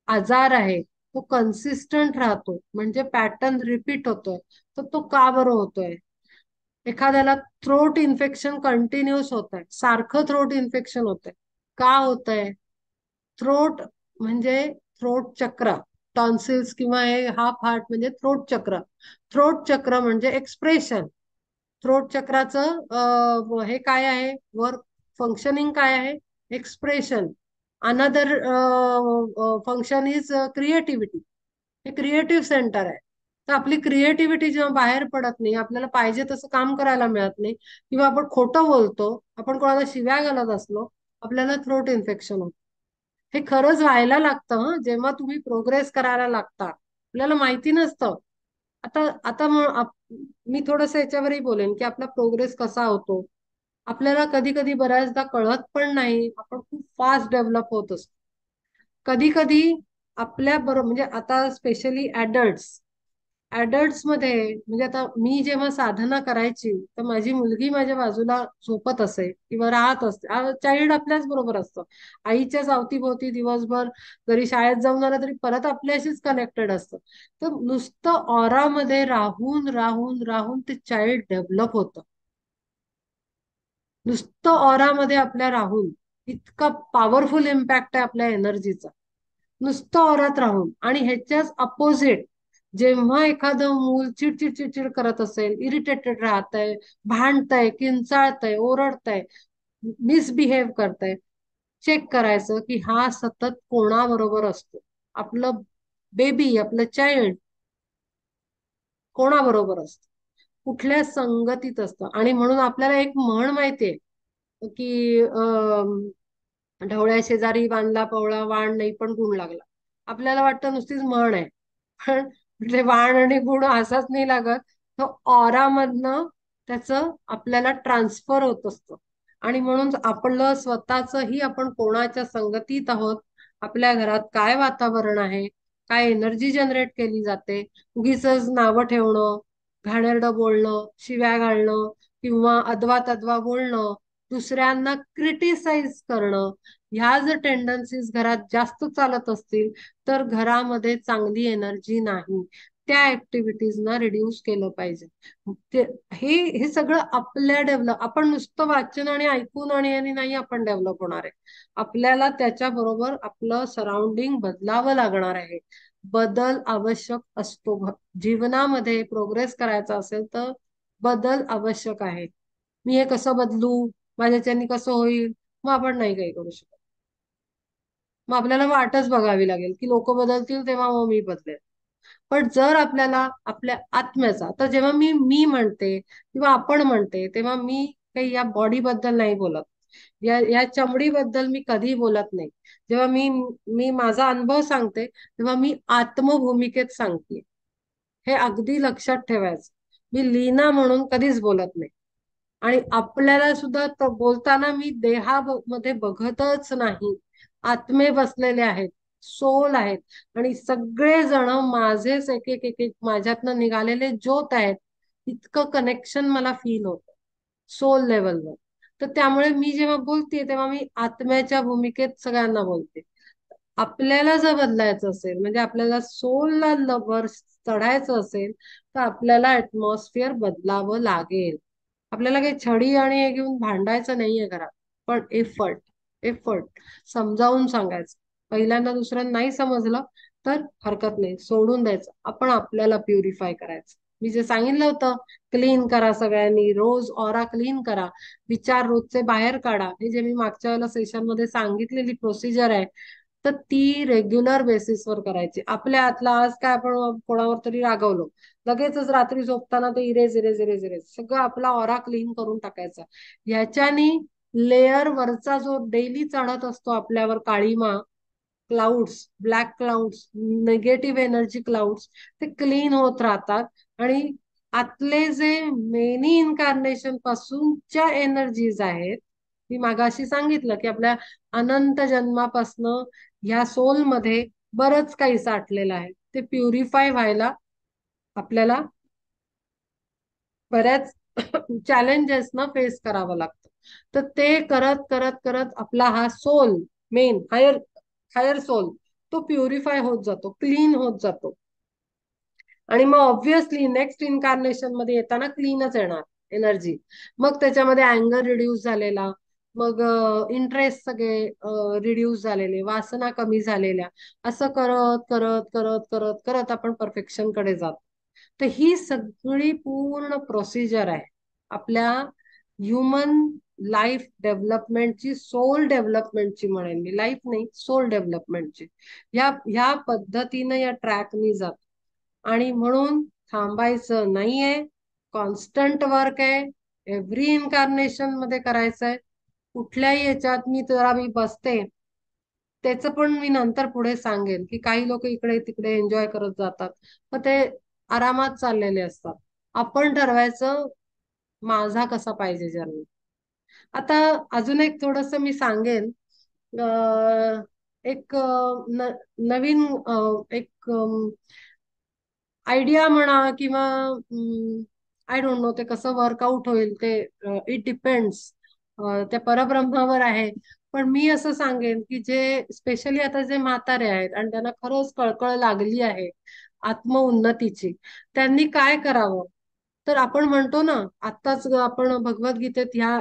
आजार आहे, तो कन्सिस्टंट राहतो म्हणजे पॅटर्न रिपीट होतोय, तर तो का बरं होतोय. एखाद्याला थ्रोट इन्फेक्शन कंटिन्युअस होत आहे, सारखं थ्रोट इन्फेक्शन होत आहे, का होत आहे. थ्रोट म्हणजे थ्रोट चक्र, टॉन्सिल्स किंवा हे हाफ हार्ट म्हणजे थ्रोट चक्र. थ्रोट चक्र म्हणजे एक्सप्रेशन. थ्रोट चक्राचं हे काय आहे, वर्क फंक्शनिंग काय आहे, expression. Another function is creativity. हे क्रिएटिव्ह सेंटर आहे. तर आपली क्रिएटिव्हिटी जेव्हा बाहेर पडत नाही, आपल्याला पाहिजे तसं काम करायला मिळत नाही, किंवा आपण खोटं बोलतो, आपण कोणाला शिव्या घालत असलो, आपल्याला थ्रोट इन्फेक्शन होतं. हे खरंच व्हायला लागतं हं, जेव्हा तुम्ही प्रोग्रेस करायला लागता, आपल्याला माहिती नसतं. आता आता मी थोडस याच्यावरही बोलेन की आपला प्रोग्रेस कसा होतो. आपल्याला कधी कधी बऱ्याचदा कळत पण नाही, आपण खूप फास्ट डेव्हलप होत असतो. कधी कधी आपल्या बरोबर म्हणजे आता स्पेशली ऍडल्ट्स मध्ये म्हणजे आता मी जेव्हा साधना करायची तर माझी मुलगी माझ्या बाजूला झोपत असे किंवा राहत असते. चाइल्ड आपल्याच बरोबर असतं, आईच्याच अवतीभोवती दिवसभर, जरी शाळेत जाऊन आलं तरी परत आपल्याशीच कनेक्टेड असतं. तर नुसतं ऑरामध्ये राहून राहून राहून ते चाइल्ड डेव्हलप होतं. नुसतं ऑरामध्ये आपल्या राहून इतका पॉवरफुल इम्पॅक्ट आहे आपल्या एनर्जीचा, नुसतं औरात राहून. आणि ह्याच्याच अपोजिट, जेव्हा एखादं मूल चिडचिड चिडचिड करत असेल, इरिटेटेड राहतंय, भांडतंय, किंचाळतंय, ओरडतंय, मिसबिहेव करतंय, चेक करायचं की हा सतत कोणाबरोबर असतो. आपलं बेबी, आपलं चाइल्ड कोणाबरोबर असतं, कुठल्या संगतीत असतं. आणि म्हणून आपल्याला एक म्हण माहितीये की ढवळ्या शेजारी बांधला पवळा, वाण नाही पण गुण लागला. आपल्याला वाटतं नुसतीच म्हण आहे, पण ते वाण आणि गुण असाच नाही लागत. तो ऑरा मधनं त्याचं आपल्याला ट्रान्सफर होत असतं. आणि म्हणून आपलं स्वतःचही, आपण कोणाच्या संगतीत आहोत, आपल्या घरात काय वातावरण आहे, काय एनर्जी जनरेट केली जाते, उगीच नावं ठेवणं, घाणेरडं बोलणं, शिव्या घालणं किंवा अदवा तद्वा बोलणं, दुसऱ्यांना क्रिटिसाइज करणं, ह्या जर टेंडन्सीज घरात जास्त चालत असतील तर घरामध्ये चांगली एनर्जी नाही. त्या ऍक्टिव्हिटीजना रिड्यूस केलं पाहिजे. ते हे हे सगळं आपल्या डेव्हलप, आपण नुसतं वाचन आणि ऐकून आणि नाही आपण डेव्हलप होणार आहे. आपल्याला त्याच्या बरोबर आपलं सराउंडिंग बदलावं लागणार आहे. बदल आवश्यक असतो. जीवनामध्ये प्रोग्रेस करायचा असेल तर बदल आवश्यक आहे. मी हे कसं बदलू, माझ्याच्यानी कसं होईल, मग आपण नाही काही करू शकत. मग आपल्याला वाटच बघावी लागेल की लोक बदलतील तेव्हा मग मी बदलेल. पण जर आपल्याला आपल्या आत्म्याचा, तर जेव्हा मी म्हणते किंवा आपण म्हणते तेव्हा मी काही या बॉडी बद्दल नाही बोलत, या चमडीबद्दल मी कधी बोलत नाही. जेव्हा मी मी माझा अनुभव सांगते तेव्हा मी आत्मभूमिकेत सांगते. हे अगदी लक्षात ठेवायचं. मी लीना म्हणून कधीच बोलत नाही. आणि आपल्याला सुद्धा बोलताना मी देहामध्ये बघतच नाही. आत्मे बसलेले आहेत, सोल आहेत, आणि सगळे जण माझेच एक एक एक एक माझ्यातनं निघालेले ज्योत आहेत. इतकं कनेक्शन मला फील होतं सोल लेवलवर. तर त्यामुळे मी जेव्हा बोलते तेव्हा मी आत्म्याच्या भूमिकेत सगळ्यांना बोलते. आपल्याला जर बदलायचं असेल, म्हणजे आपल्याला सोलला वर चढायचं असेल, तर आपल्याला ऍटमॉस्फिअर बदलावं लागेल. आपल्याला काही छडी आणि हे घेऊन भांडायचं नाहीये घरात, पण एफर्ट, एफर्ट समजावून सांगायचं. पहिल्यांदा दुसऱ्यांना नाही समजलं तर हरकत नाही, सोडून द्यायचं. आपण आपल्याला प्युरिफाय करायचं. मी जे सांगितलं होतं, क्लीन करा, सगळ्यांनी रोज ऑरा क्लीन करा, विचार रोजचे बाहेर काढा, हे जे मी मागच्या वेळेला सेशन मध्ये सांगितलेली प्रोसिजर आहे, तर ती रेग्युलर बेसिसवर करायची. आपल्या आतला आज काय आपण कोणावर तरी रागवलो, लगेचच रात्री झोपताना ते इरेज इरेज इरेज इरेज सगळं आपला ऑरा क्लीन करून टाकायचा. ह्याच्यानी लेअर वरचा जो डेली चढत असतो आपल्यावर काळीमा, clouds, black clouds, negative energy clouds, ते क्लीन होत राहतात. आणि आतले जे मेनी इन्कार्नेशन पासूनच्या एनर्जीज आहेत, मी मागाशी सांगितलं की आपल्या अनंत जन्मापासनं ह्या सोल मध्ये बरंच काही साठलेलं आहे. ते प्युरिफाय व्हायला आपल्याला बऱ्याच चॅलेंजेसना फेस करावं लागतं. तर ते करत करत करत आपला हा soul, main higher higher soul, तो प्युरिफाय होत जातो, क्लीन होत जातो. आणि मग ऑब्व्हियसली नेक्स्ट इन्कार्नेशन मध्ये येताना क्लीनच येणार एनर्जी. मग त्याच्यामध्ये अँगर रिड्यूस झालेला, मग इंटरेस्ट सगळे रिड्यूस झालेले, वासना कमी झालेल्या, असं करत करत करत करत करत आपण परफेक्शन कडे जातो. तर ही सगळी पूर्ण प्रोसिजर आहे आपल्या ह्युमन लाईफ डेव्हलपमेंटची, सोल डेव्हलपमेंटची म्हणेन मी, लाईफ नाही सोल डेव्हलपमेंटची. ह्या पद्धतीने या ट्रॅकनी जात. आणि म्हणून थांबायचं नाहीये, कॉन्स्टंट वर्क आहे, एव्हरी इन्कार्नेशन मध्ये करायचंय. कुठल्याही याच्यात मी बसते, त्याचं पण मी नंतर पुढे सांगेन की काही लोक इकडे तिकडे एन्जॉय करत जातात, मग ते आरामात चाललेले असतात. आपण ठरवायचं माझा कसा पाहिजे जर्नी. आता अजून एक थोडस मी सांगेन. एक नवीन एक आयडिया म्हणा किंवा आय डोंट नो ते कसं वर्कआउट होईल ते, इट डिपेंड्स, त्या परब्रह्मावर आहे. पण मी असं सांगेन की जे स्पेशली आता जे म्हातारे आहेत आणि त्यांना खरंच कळकळ लागली आहे आत्मउन्नतीची, त्यांनी काय करावं? तर आपण म्हणतो ना, आत्ताच आपण भगवद्गीतेत ह्या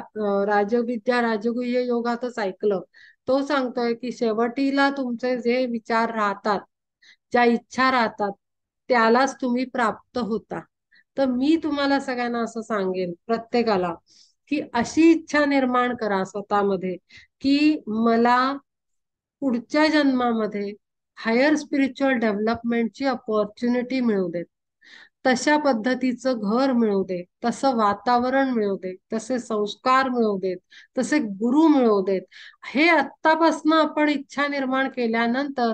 राजविद्या राजगुह्य योगातच ऐकलं. तो सांगतोय की शेवटीला तुमचे जे विचार राहतात, ज्या इच्छा राहतात, त्यालाच तुम्ही प्राप्त होता. तर मी तुम्हाला सगळ्यांना असं सांगेन, प्रत्येकाला, की अशी इच्छा निर्माण करा स्वतःमध्ये की मला पुढच्या जन्मामध्ये हायर स्पिरिच्युअल डेव्हलपमेंटची अपॉर्च्युनिटी मिळू देत, तशा पद्धतीचं घर मिळू दे, तसं वातावरण मिळू दे, तसे संस्कार मिळू देत, तसे गुरु मिळू देत. हे आत्तापासून आपण इच्छा निर्माण केल्यानंतर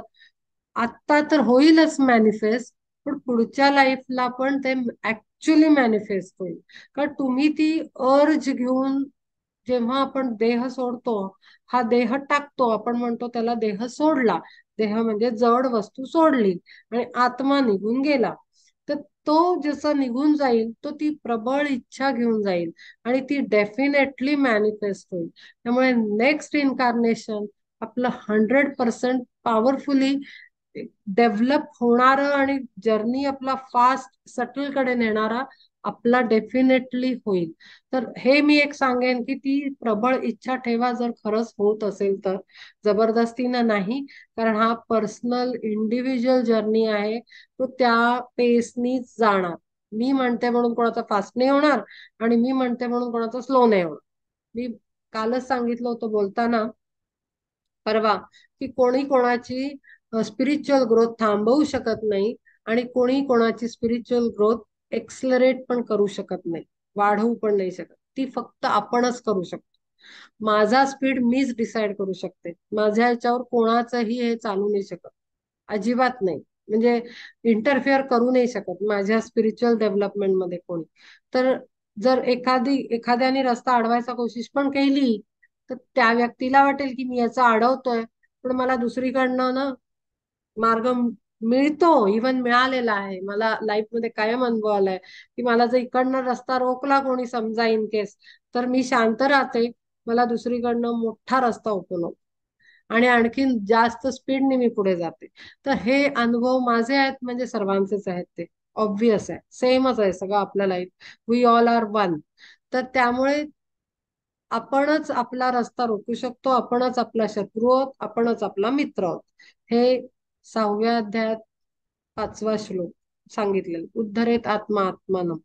आत्ता तर होईलच मॅनिफेस्ट, पण पुढच्या लाईफला पण ते ऍक्च्युली मॅनिफेस्ट होईल. कारण तुम्ही ती अर्ज घेऊन जेव्हा आपण देह सोडतो, हा देह टाकतो, आपण म्हणतो त्याला देह सोडला. देह म्हणजे जड वस्तू सोडली आणि आत्मा निघून गेला. तर तो जसा निघून जाईल, तो ती प्रबळ इच्छा घेऊन जाईल आणि ती डेफिनेटली मॅनिफेस्ट होईल. त्यामुळे नेक्स्ट इन्कार्नेशन आपलं 100% पॉवरफुली डेव्हलप होणारं आणि जर्नी आपला फास्ट सटल कडे नेणारा आपला डेफिनेटली होईल. तर हे मी एक सांगेन की ती प्रबळ इच्छा ठेवा, जर खरंच होत असेल तर. जबरदस्तीनं नाही, कारण हा पर्सनल इंडिव्हिज्युअल जर्नी आहे, तो त्या पेसनीच जाणार. मी म्हणते म्हणून कोणाचा फास्ट नाही होणार, आणि मी म्हणते म्हणून कोणाचा स्लो नाही होणार. मी कालच सांगितलं होतं बोलताना, परवा, की कोणी कोणाची स्पिरिच्युअल ग्रोथ थांबवू शकत नाही आणि कोणी कोणाची स्पिरिच्युअल ग्रोथ एक्सलरेट पण करू शकत नाही, वाढवू पण नाही शकत. ती फक्त आपणच करू शकतो. माझा स्पीड मीच डिसाइड करू शकते. माझ्या ह्याच्यावर कोणाचंही हे चालू नाही शकत, अजिबात नाही. म्हणजे इंटरफेअर करू नाही शकत माझ्या स्पिरिच्युअल डेव्हलपमेंट मध्ये कोणी. तर जर एखाद्याने रस्ता अडवायचा कोशिश पण केली, तर त्या व्यक्तीला वाटेल की मी याचा अडवतोय, पण मला दुसरीकडनं ना मार्ग मिळतो. इव्हन मिळालेला आहे मला लाईफ मध्ये, कायम अनुभव आलाय की मला जर इकडनं रस्ता रोखला कोणी समजा इन केस, तर मी शांत राहते, मला दुसरीकडनं मोठा रस्ता ओपन होतो आणि आणखीन जास्त स्पीडने मी पुढे जाते. तर हे अनुभव माझे आहेत, म्हणजे सर्वांचेच आहेत ते. ऑब्विस आहे, सेमच आहे सगळं आपलं life. We all are one. तर त्यामुळे आपणच आपला रस्ता रोखू शकतो, आपणच आपला शत्रू आहोत, आपणच आपला मित्र आहोत. हे 6व्या अध्यायात 5वा श्लोक सांगितलेला, उद्धरेत आत्मा आत्मानं,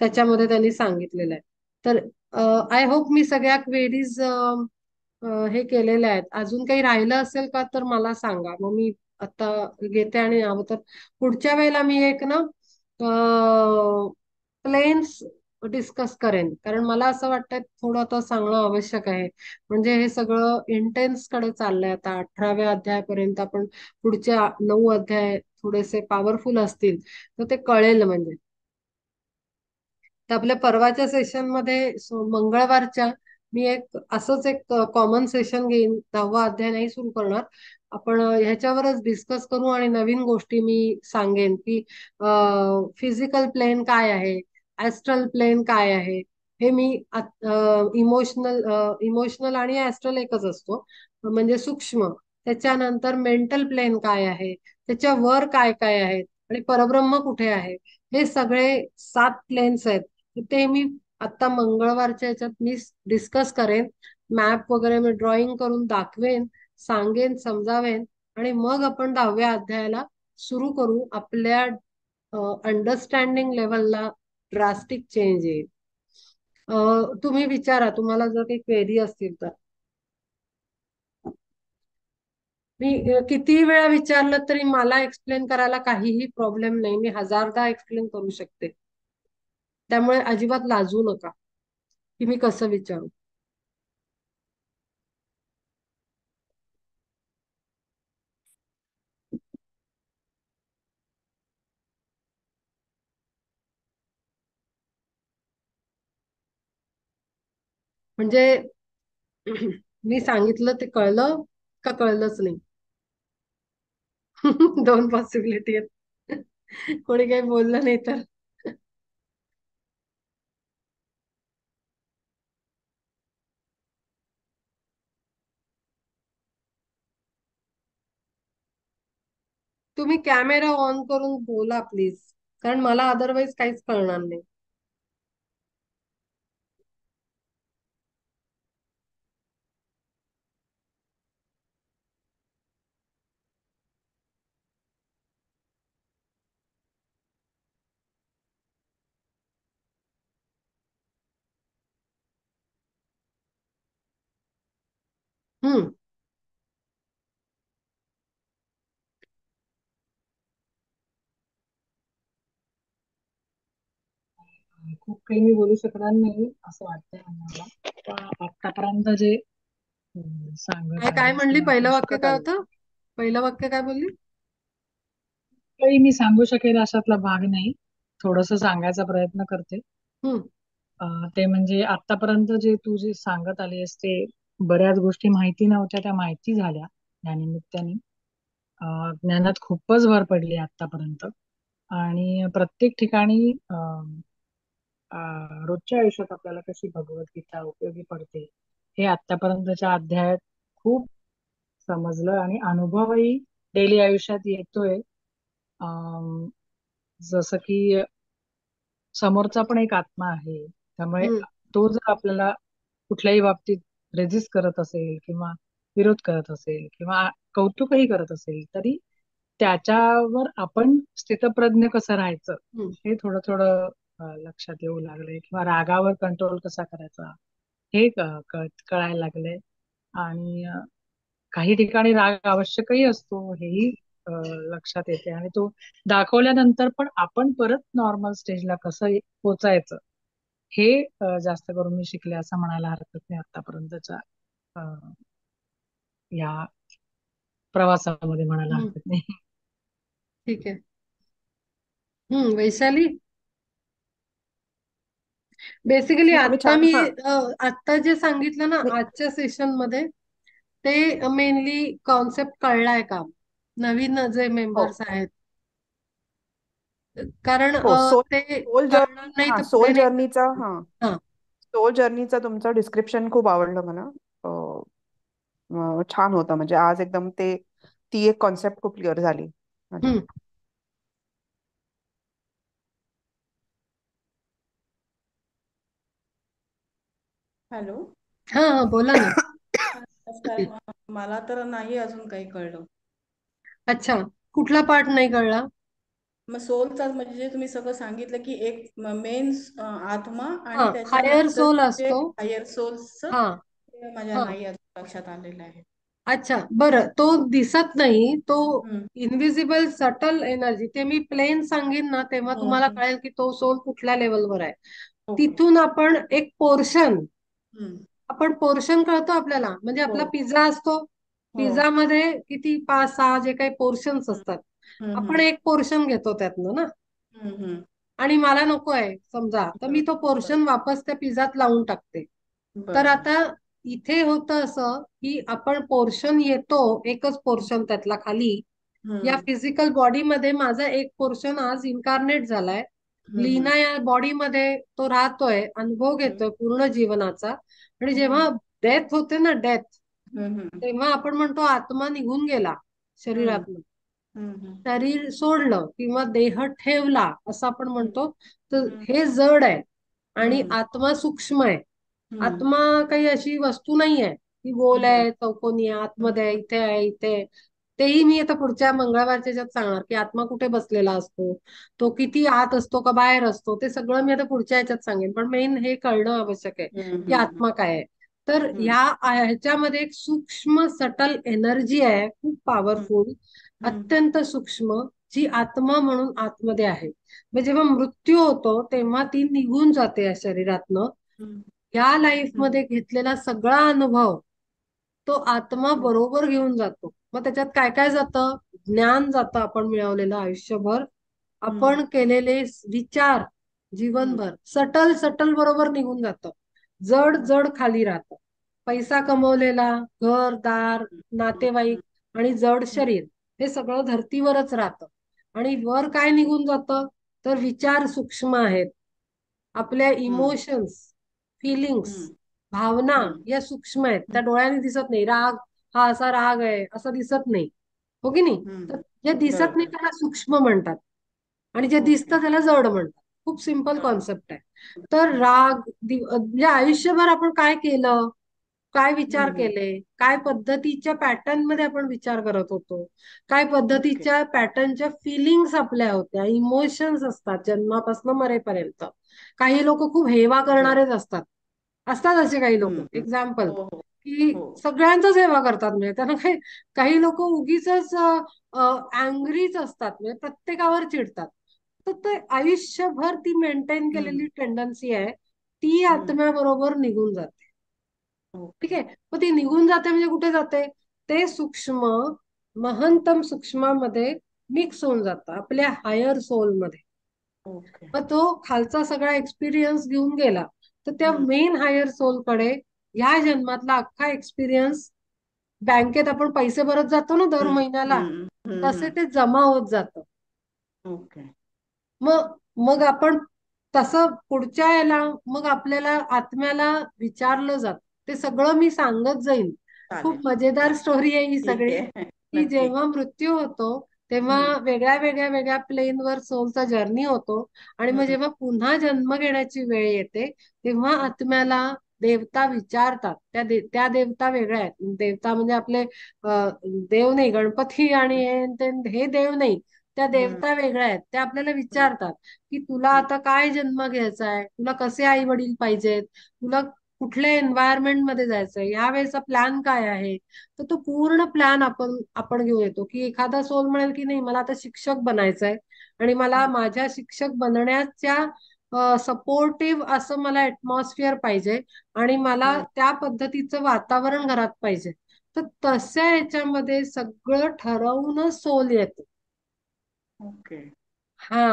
त्याच्यामध्ये त्यांनी सांगितलेलं आहे. तर आय होप मी सगळ्या क्वेरीज हे केलेल्या आहेत. अजून काही राहिलं असेल का तर मला सांगा, मग मी आता घेते. आणि हवं तर पुढच्या वेळेला मी एक ना प्लेन्स डिस्कस करेन, कारण मला असं वाटतं थोडं आता सांगणं आवश्यक आहे. म्हणजे हे सगळं इंटेन्स कडे चाललंय आता. 18व्या अध्यायापर्यंत आपण, पुढचे 9 अध्याय थोडेसे पॉवरफुल असतील तर ते कळेल म्हणजे. तर आपल्या परवाच्या सेशन मध्ये मंगळवारच्या मी एक असंच एक कॉमन सेशन घेईन. 10वा अध्याय नाही सुरू करणार आपण, ह्याच्यावरच डिस्कस करू आणि नवीन गोष्टी मी सांगेन की फिजिकल प्लेन काय आहे, ऍस्ट्रल प्लेन काय आहे. हे मी इमोशनल इमोशनल आणि ऍस्ट्रल एकच असतो, म्हणजे सूक्ष्म. त्याच्यानंतर मेंटल प्लेन काय आहे, त्याच्यावर काय काय आहेत, आणि परब्रह्म कुठे आहे. हे सगळे 7 प्लेन्स आहेत. ते मी आता मंगळवारच्या याच्यात मी डिस्कस करेन. मॅप वगैरे मी ड्रॉइंग करून दाखवेन, सांगेन, समजावेन. आणि मग आपण 10व्या अध्यायाला सुरू करू. आपल्या अंडरस्टँडिंग लेवलला ड्रास्टिक चेंज येईल. तुम्ही विचारा, तुम्हाला जर काही क्वेरी असतील तर. मी किती वेळा विचारलं तरी मला एक्सप्लेन करायला काहीही प्रॉब्लेम नाही. मी हजारदा एक्सप्लेन करू शकते. त्यामुळे अजिबात लाजू नका की मी कसं विचारू. म्हणजे मी सांगितलं ते कळलं का कळलंच नाही? दोन पॉसिबिलिटी आहेत. कोणी काही बोललं नाही तर. तुम्ही कॅमेरा ऑन करून बोला प्लीज, कारण मला अदरवाईज काहीच कळणार नाही. हम्म. खूप काही मी बोलू शकणार नाही असं वाटतंय मला. पण आतापर्यंत जे काय सांगत काय आलीस म्हणली, किंवा आपण पहिलं वाक्य शिकत काय आलो, होतं? पहिलं वाक्य काय बोलली? काही मी सांगू शकेल अशातला भाग नाही. थोडस सांगायचा प्रयत्न करते. हम्म. ते म्हणजे आतापर्यंत जे तू जे सांगत आलीस ते बऱ्याच गोष्टी माहिती नव्हत्या, त्या माहिती झाल्या या निमित्ताने. ज्ञानात खूपच भर पडली आतापर्यंत. आणि प्रत्येक ठिकाणी रोजच्या आयुष्यात आपल्याला कशी भगवद्गीता उपयोगी पडते हे आतापर्यंतच्या अध्यायात खूप समजलं आणि अनुभवही डेली आयुष्यात येतोय. अम, जसं की समोरचा पण एक आत्मा आहे, त्यामुळे हम्म. तो जर आपल्याला कुठल्याही बाबतीत रेजिस्ट करत असेल किंवा विरोध करत असेल किंवा कौतुकही करत असेल तरी त्याच्यावर आपण स्थितप्रज्ञ कसं राहायचं हम्म. हे थोडं थोडं लक्षात येऊ लागलंय किंवा रागावर कंट्रोल कसा करायचा हे कळायला लागलंय. आणि काही ठिकाणी राग आवश्यकही असतो हेही अ, लक्षात येते आणि तो दाखवल्यानंतर पण आपण परत नॉर्मल स्टेजला कसं पोचायचं हे जास्त करून मी शिकले असं म्हणायला हरकत नाही आतापर्यंतच्या अ, या प्रवासामध्ये म्हणायला हम्म. हरकत नाही. ठीक आहे. वैशाली, बेसिकली तुम्ही आता छान मी हा आता जे सांगितलं ना नाही, आजच्या सेशन मध्ये, ते मेनली कॉन्सेप्ट कळलाय का नवीन जे हो मेंबर्स आहेत? कारण हो सोल ते सोल कळणार जर्नी नाही हा तर पुढे सोल नाही जर्नीचा करणार. हा हा. सोल जर्नीचा तुमचं डिस्क्रिप्शन खूप आवडलं मला. छान होतं म्हणजे आज एकदम ते ती एक कॉन्सेप्ट खूप क्लिअर झाली माझी. हम्म. हॅलो. हा हा, बोला ना. नमस्कार. मला तर नाही अजून काही कळलं. अच्छा, कुठला पार्ट नाही कळला? मग सोलचा म्हणजे जे तुम्ही सगळं सांगितलं की एक मेन आत्मा हा, आणि हायर त्याच्यानंतर सोल जे असतो. हायर सोल्स हा. माझ्या हा. नाही अजून लक्षात आलेलं आहे. अच्छा, बरं, तो दिसत नाही तो. हम्म. इनविजिबल सटल एनर्जी, ते मी प्लेन सांगेन ना तेव्हा तुम्हाला हम्म. कळेल की तो सोल कुठल्या लेवलवर आहे. ओके. तिथून आपण एक पोर्शन, हम्म. आपण पोर्शन कळतो आपल्याला, म्हणजे हो आपला पिझ्झा असतो. हो. पिझ्झा मध्ये किती 5-6 जे काही पोर्शन्स हम्म. असतात. आपण हम्म. एक पोर्शन घेतो त्यातनं ना. हम्म. आणि मला नको आहे समजा, तर मी तो बरोबर. पोर्शन वापस त्या पिझ्झात लावून टाकते. तर बरोबर. आता इथे होतं असं की आपण पोर्शन येतो, एकच पोर्शन त्यातला खाली. या हम्म. फिजिकल बॉडीमध्ये माझा एक पोर्शन आज इन्कारनेट झालाय. हम्म. लीना या बॉडीमध्ये तो राहतोय, अनुभव हम्म. घेतोय पूर्ण जीवनाचा. आणि हम्म. जेव्हा डेथ होते ना, डेथ, हम्म. हम्म. तेव्हा आपण म्हणतो आत्मा निघून गेला हम्म. शरीरातून. हम्म. शरीर सोडलं किंवा देह ठेवला असं आपण हम्म. म्हणतो. तर हम्म. हे जड आहे आणि हम्म. आत्मा सूक्ष्म आहे. हम्म. आत्मा काही अशी वस्तू नाही आहे ती गोल बरोबर. आहे, चौकोनी आहे, आतमध्ये आहे, हम्म. इथे आहे, इथे आहे. तेही मी आता पुढच्या मंगळवारच्या ह्याच्यात सांगणार की आत्मा कुठे बसलेला असतो, तो किती आत असतो का बाहेर असतो, ते सगळं मी आता पुढच्या ह्याच्यात सांगेन. पण मेन हे कळणं आवश्यक आहे हम्म. की हम्म. आत्मा काय आहे. तर हम्म. ह्याच्यामध्ये एक सूक्ष्म सटल एनर्जी आहे, खूप हम्म. पॉवरफुल, हम्म. अत्यंत सूक्ष्म, जी आत्मा म्हणून आतमध्ये आहे. म्हणजे जेव्हा मृत्यू होतो तेव्हा ती निघून जाते या शरीरातनं. हम्म. या लाईफ हम्म. मध्ये घेतलेला सगळा अनुभव तो आत्मा हम्म. बरोबर घेऊन जातो. मग त्याच्यात काय काय जातं? ज्ञान जातं आपण मिळवलेलं आयुष्यभर, हम्म. आपण केलेले विचार हम्म. जीवनभर सटल सटल बरोबर निघून जातं. जड हम्म. जड खाली राहतं. पैसा कमवलेला, घर दार, हम्म. नातेवाईक आणि जड हम्म. शरीर, हे सगळं धर्तीवरच राहतं. आणि वर काय निघून जातं, तर विचार सूक्ष्म आहेत, आपल्या हम्म इमोशन्स, फिलिंग्स, हम्म भावना हम्म या सूक्ष्म आहेत, हम्म, त्या डोळ्याने दिसत नाही. राग, हा असा राग आहे असं दिसत नाही, हो की नाही. तर हम्म जे दिसत नाही बरोबर. त्याला सूक्ष्म म्हणतात, आणि जे ओके. दिसतं त्याला जड म्हणतात. खूप सिंपल जड. कॉन्सेप्ट आहे. तर राग म्हणजे आयुष्यभर आपण काय केलं, काय विचार हम्म केले, काय पद्धतीच्या पॅटर्न मध्ये आपण विचार करत होतो, काय ओके. पद्धतीच्या पॅटर्नच्या फिलिंग्स आपल्या होत्या, इमोशन्स असतात जन्मापासून मरेपर्यंत. काही लोक खूप हेवा बरोबर. करणारेच असतात, असतात असे काही लोक. हम्म. एक्झाम्पल हो हो की हो. सगळ्यांचाच हेवा करतात, म्हणजे त्यांना काही, काही लोक उगीच अँग्रीच असतात, म्हणजे प्रत्येकावर चिडतात. तर ते आयुष्यभर ती मेंटेन हम्म केलेली टेंडन्सी आहे, ती हम्म आत्म्याबरोबर निघून जाते. ठीक ओके. आहे, मग ती निघून जाते म्हणजे कुठे जाते, ते सूक्ष्म महंतम सूक्ष्मामध्ये मिक्स होऊन जातं आपल्या हायर सोलमध्ये. ओके. मग तो खालचा सगळा एक्सपिरियन्स घेऊन गेला, तर त्या हम्म मेन हायर सोलकडे ह्या जन्मातला अख्खा एक्सपिरियन्स, बँकेत आपण पैसे भरत जातो ना दर महिन्याला, तसे हम्म ते जमा होत जातं. ओके. मग मग आपण तसं पुढच्या याला, मग आपल्याला आत्म्याला विचारलं जात, ते सगळं मी सांगत जाईन. चालेल. खूप मजेदार चालेल. स्टोरी आहे ही ठीक सगळी. आहे. की नक्की. जेव्हा मृत्यू होतो तेव्हा हम्म वेगळ्या वेगळ्या वेगळ्या प्लेनवर सोलचा जर्नी होतो, आणि मग हम्म जेव्हा पुन्हा जन्म घेण्याची वेळ येते, तेव्हा आत्म्याला देवता विचारतात. त्या देवता वेगळ्या आहेत. देवता म्हणजे आपले देव नाही, गणपती आणि हे देव नाही. त्या हम्म देवता वेगळ्या आहेत. त्या आपल्याला हम्म विचारतात की तुला हम्म आता काय जन्म घ्यायचा आहे, तुला कसे आई वडील पाहिजेत, तुला कुठल्या एन्व्हायरमेंट मध्ये जायचंय, ह्या वेळेचा प्लॅन काय आहे. तर तो पूर्ण प्लॅन आपण घेऊन येतो. की एखादा सोल म्हणेल की नाही, मला आता शिक्षक बनायचंय, आणि मला हम्म माझ्या शिक्षक बनण्याच्या सपोर्टिव्ह असं मला ऍटमॉस्फिअर पाहिजे, आणि मला हम्म त्या पद्धतीचं वातावरण घरात पाहिजे. तर तशा ह्याच्यामध्ये सगळं ठरवूनच सोल येतो. ओके. हा,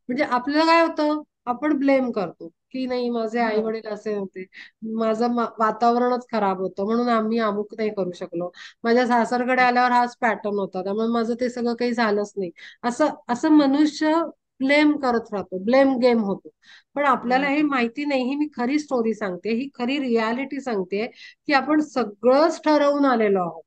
म्हणजे आपल्याला काय होतं, आपण ब्लेम करतो की नाही, माझे आई हो. वडील असे होते, माझं वातावरणच खराब होतं म्हणून आम्ही अमुक नाही करू शकलो, माझ्या सासरकडे आल्यावर हाच पॅटर्न होता त्यामुळे माझं ते सगळं काही झालंच नाही. असं असं मनुष्य ब्लेम करत राहतो, ब्लेम गेम होतो. पण आपल्याला हे हम्म माहिती नाही, ही मी खरी स्टोरी सांगते, ही खरी रियालिटी सांगते, की आपण सगळंच ठरवून आलेलो आहोत.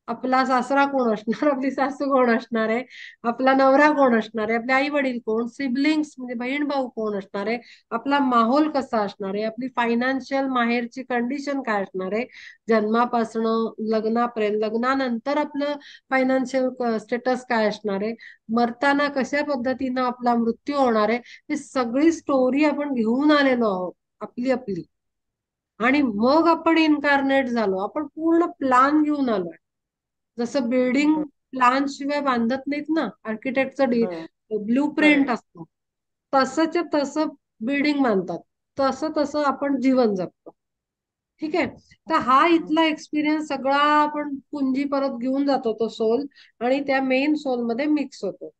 आपला सासरा कोण असणार, आपली सासू कोण असणार आहे, आपला नवरा कोण असणार आहे, आपले आई वडील कोण, सिबलिंग्स म्हणजे बहीण भाऊ कोण असणार आहे, आपला माहोल कसा असणार आहे, आपली फायनान्शियल माहेरची कंडिशन काय असणार आहे, जन्मापासनं लग्नापर्यंत, लग्नानंतर आपलं फायनान्शियल स्टेटस काय असणार आहे, मरताना कशा पद्धतीनं आपला मृत्यू होणार आहे, ही सगळी स्टोरी आपण घेऊन आलेलो आहोत, आपली आपली. आणि मग आपण इन्कारनेट झालो, आपण पूर्ण प्लान घेऊन आलोय. जसं बिल्डिंग बर- प्लान शिवाय बांधत नाहीत ना, आर्किटेक्टचं हो. Blue print correct. असतं, तसंच्या तसं बिल्डिंग बांधतात, तसं तसं आपण जीवन जगतो. ठीक आहे. तर हा इथला एक्सपिरियन्स सगळा आपण पुंजी परत घेऊन जातो, तो सोल, आणि त्या मेन सोल मध्ये मिक्स होतो.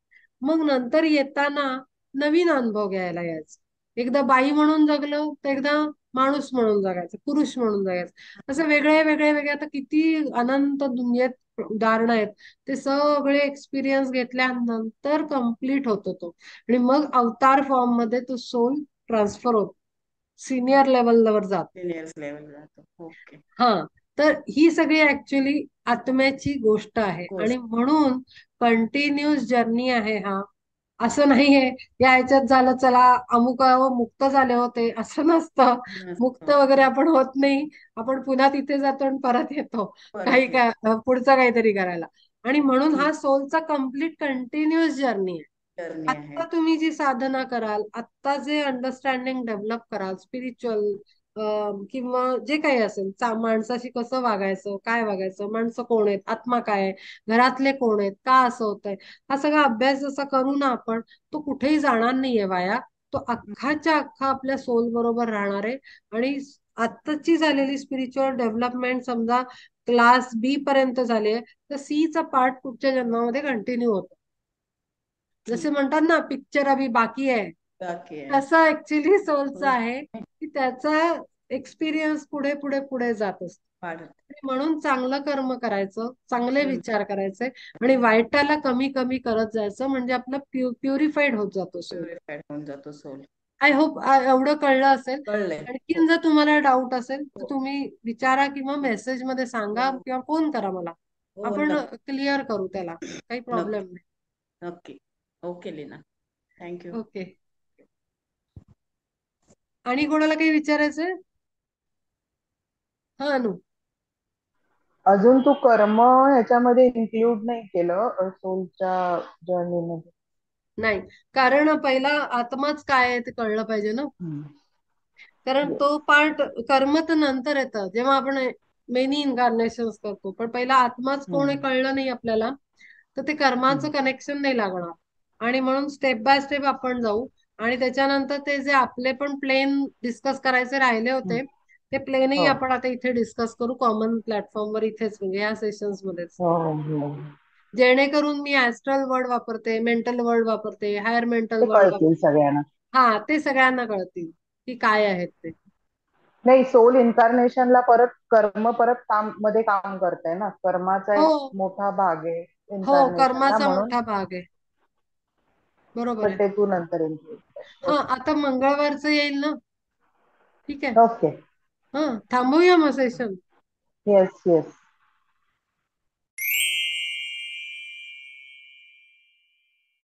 मग नंतर येताना नवीन अनुभव घ्यायला यायचा. एकदा बाई म्हणून जगलं, तर एकदा माणूस म्हणून जगायचं, पुरुष म्हणून जगायचं. असं वेगळे वेगळे वेगळे आता किती अनंत दुनियेत उदाहरणं आहेत. ते सगळे एक्सपिरियन्स घेतल्यानंतर कम्प्लीट होतो तो, आणि मग अवतार फॉर्म मध्ये तो सोल ट्रान्सफर होतो, सिनियर लेवलवर जातो. सिनियर्स लेवल जातो. ओके. हा, तर ही सगळी ऍक्च्युली आत्म्याची गोष्ट आहे, आणि गोष्ट. म्हणून कंटिन्युअस जर्नी आहे हा. असं नाहीये या ह्याच्यात झालं चला अमुक मुक्त झाले होते, असं नसतं. मुक्त नसतो. वगैरे आपण होत नाही, आपण पुन्हा तिथे जातो आणि परत येतो काही परत काय येतो. पुढचं काहीतरी करायला. आणि म्हणून हा ठीक. सोलचा कम्प्लीट कंटिन्युअस जर्नी आहे. जर्नी आहे. आत्ता तुम्ही जी साधना कराल, आत्ता जे अंडरस्टँडिंग डेव्हलप कराल, स्पिरिच्युअल किंवा जे काही असेल, माणसाशी कसं वागायचं, काय वागायचं, माणसं कोण आहेत, आत्मा काय आहे, घरातले कोण आहेत, का असं होतंय, हा सगळा अभ्यास जसा करू ना आपण, तो कुठेही जाणार नाहीये वाया. तो अख्खाच्या अख्खा आपल्या सोल बरोबर राहणार आहे. आणि आत्ताची झालेली स्पिरिच्युअल डेव्हलपमेंट समजा क्लास बी पर्यंत झाली आहे, तर सी चा पार्ट पुढच्या जन्मामध्ये कंटिन्यू होतो. जसे ठीक. म्हणतात ना, पिक्चर अभी बाकी आहे, बाकी आहे. तसं ऍक्च्युली सोलचं हो. आहे. की त्याचा एक्सपिरियन्स पुढे पुढे पुढे जात असतो. वाढत. आणि म्हणून चांगलं कर्म करायचं, चांगले हम्म. विचार करायचे आणि वाईटाला कमी कमी करत जायचं, म्हणजे आपलं प्युरिफाईड होत जातो सोल. प्युरिफाईड होऊन जातो सोल. आय होप एवढं कळलं असेल. कळलंय. आणखीन जर तुम्हाला डाऊट असेल तर हो. तुम्ही विचारा किंवा मेसेज मध्ये सांगा हो. किंवा फोन करा मला. हो, आपण नक्की क्लिअर करू त्याला, काही प्रॉब्लेम नाही. नक्की. Okay Leena, thank you. ओके. आणि कोणाला काही विचारायचंय? हा अनु. अजून तू कर्म ह्याच्यामध्ये इन्क्लूड नाही केलं सोलच्या जर्नीमध्ये. नाही, कारण पहिला आत्माच काय आहे ते कळलं पाहिजे ना. कारण Yes. तो पार्ट, कर्म तर नंतर येतं जेव्हा आपण मेनी इन्कार्नेशन करतो, पण पहिला आत्माच कोण आहे कळलं नाही आपल्याला, तर ते कर्माचं कनेक्शन नाही लागणार. आणि म्हणून स्टेप बाय स्टेप आपण जाऊ. आणि त्याच्यानंतर ते जे आपले पण प्लेन डिस्कस करायचे राहिले होते, ते प्लेनही हो आपण आता इथे डिस्कस करू कॉमन प्लॅटफॉर्मवर, इथेच म्हणजे या सेशन्स मध्येच. हो हो. जेणेकरून मी ऍस्ट्रल वर्ड वापरते, मेंटल वर्ड वापरते, हायर मेंटल ते वर्ड कळतील वापरते. सगळ्यांना. हा, ते सगळ्यांना कळतील की काय आहेत ते. नाही, सोल इन्कार्नेशनला परत कर्म परत मध्ये काम करतंय ना, कर्माचा हो एक मोठा भाग आहे हो, इन्कार्नेशनला, कर्माचा म्हणून मोठा भाग आहे. बरोबर पण आहे. ते तू नंतर इन्क्लूड कर. हा, आता मंगळवारचं येईल ना. ठीक आहे. ओके. हा, थांबूया मग सेशन. Yes yes.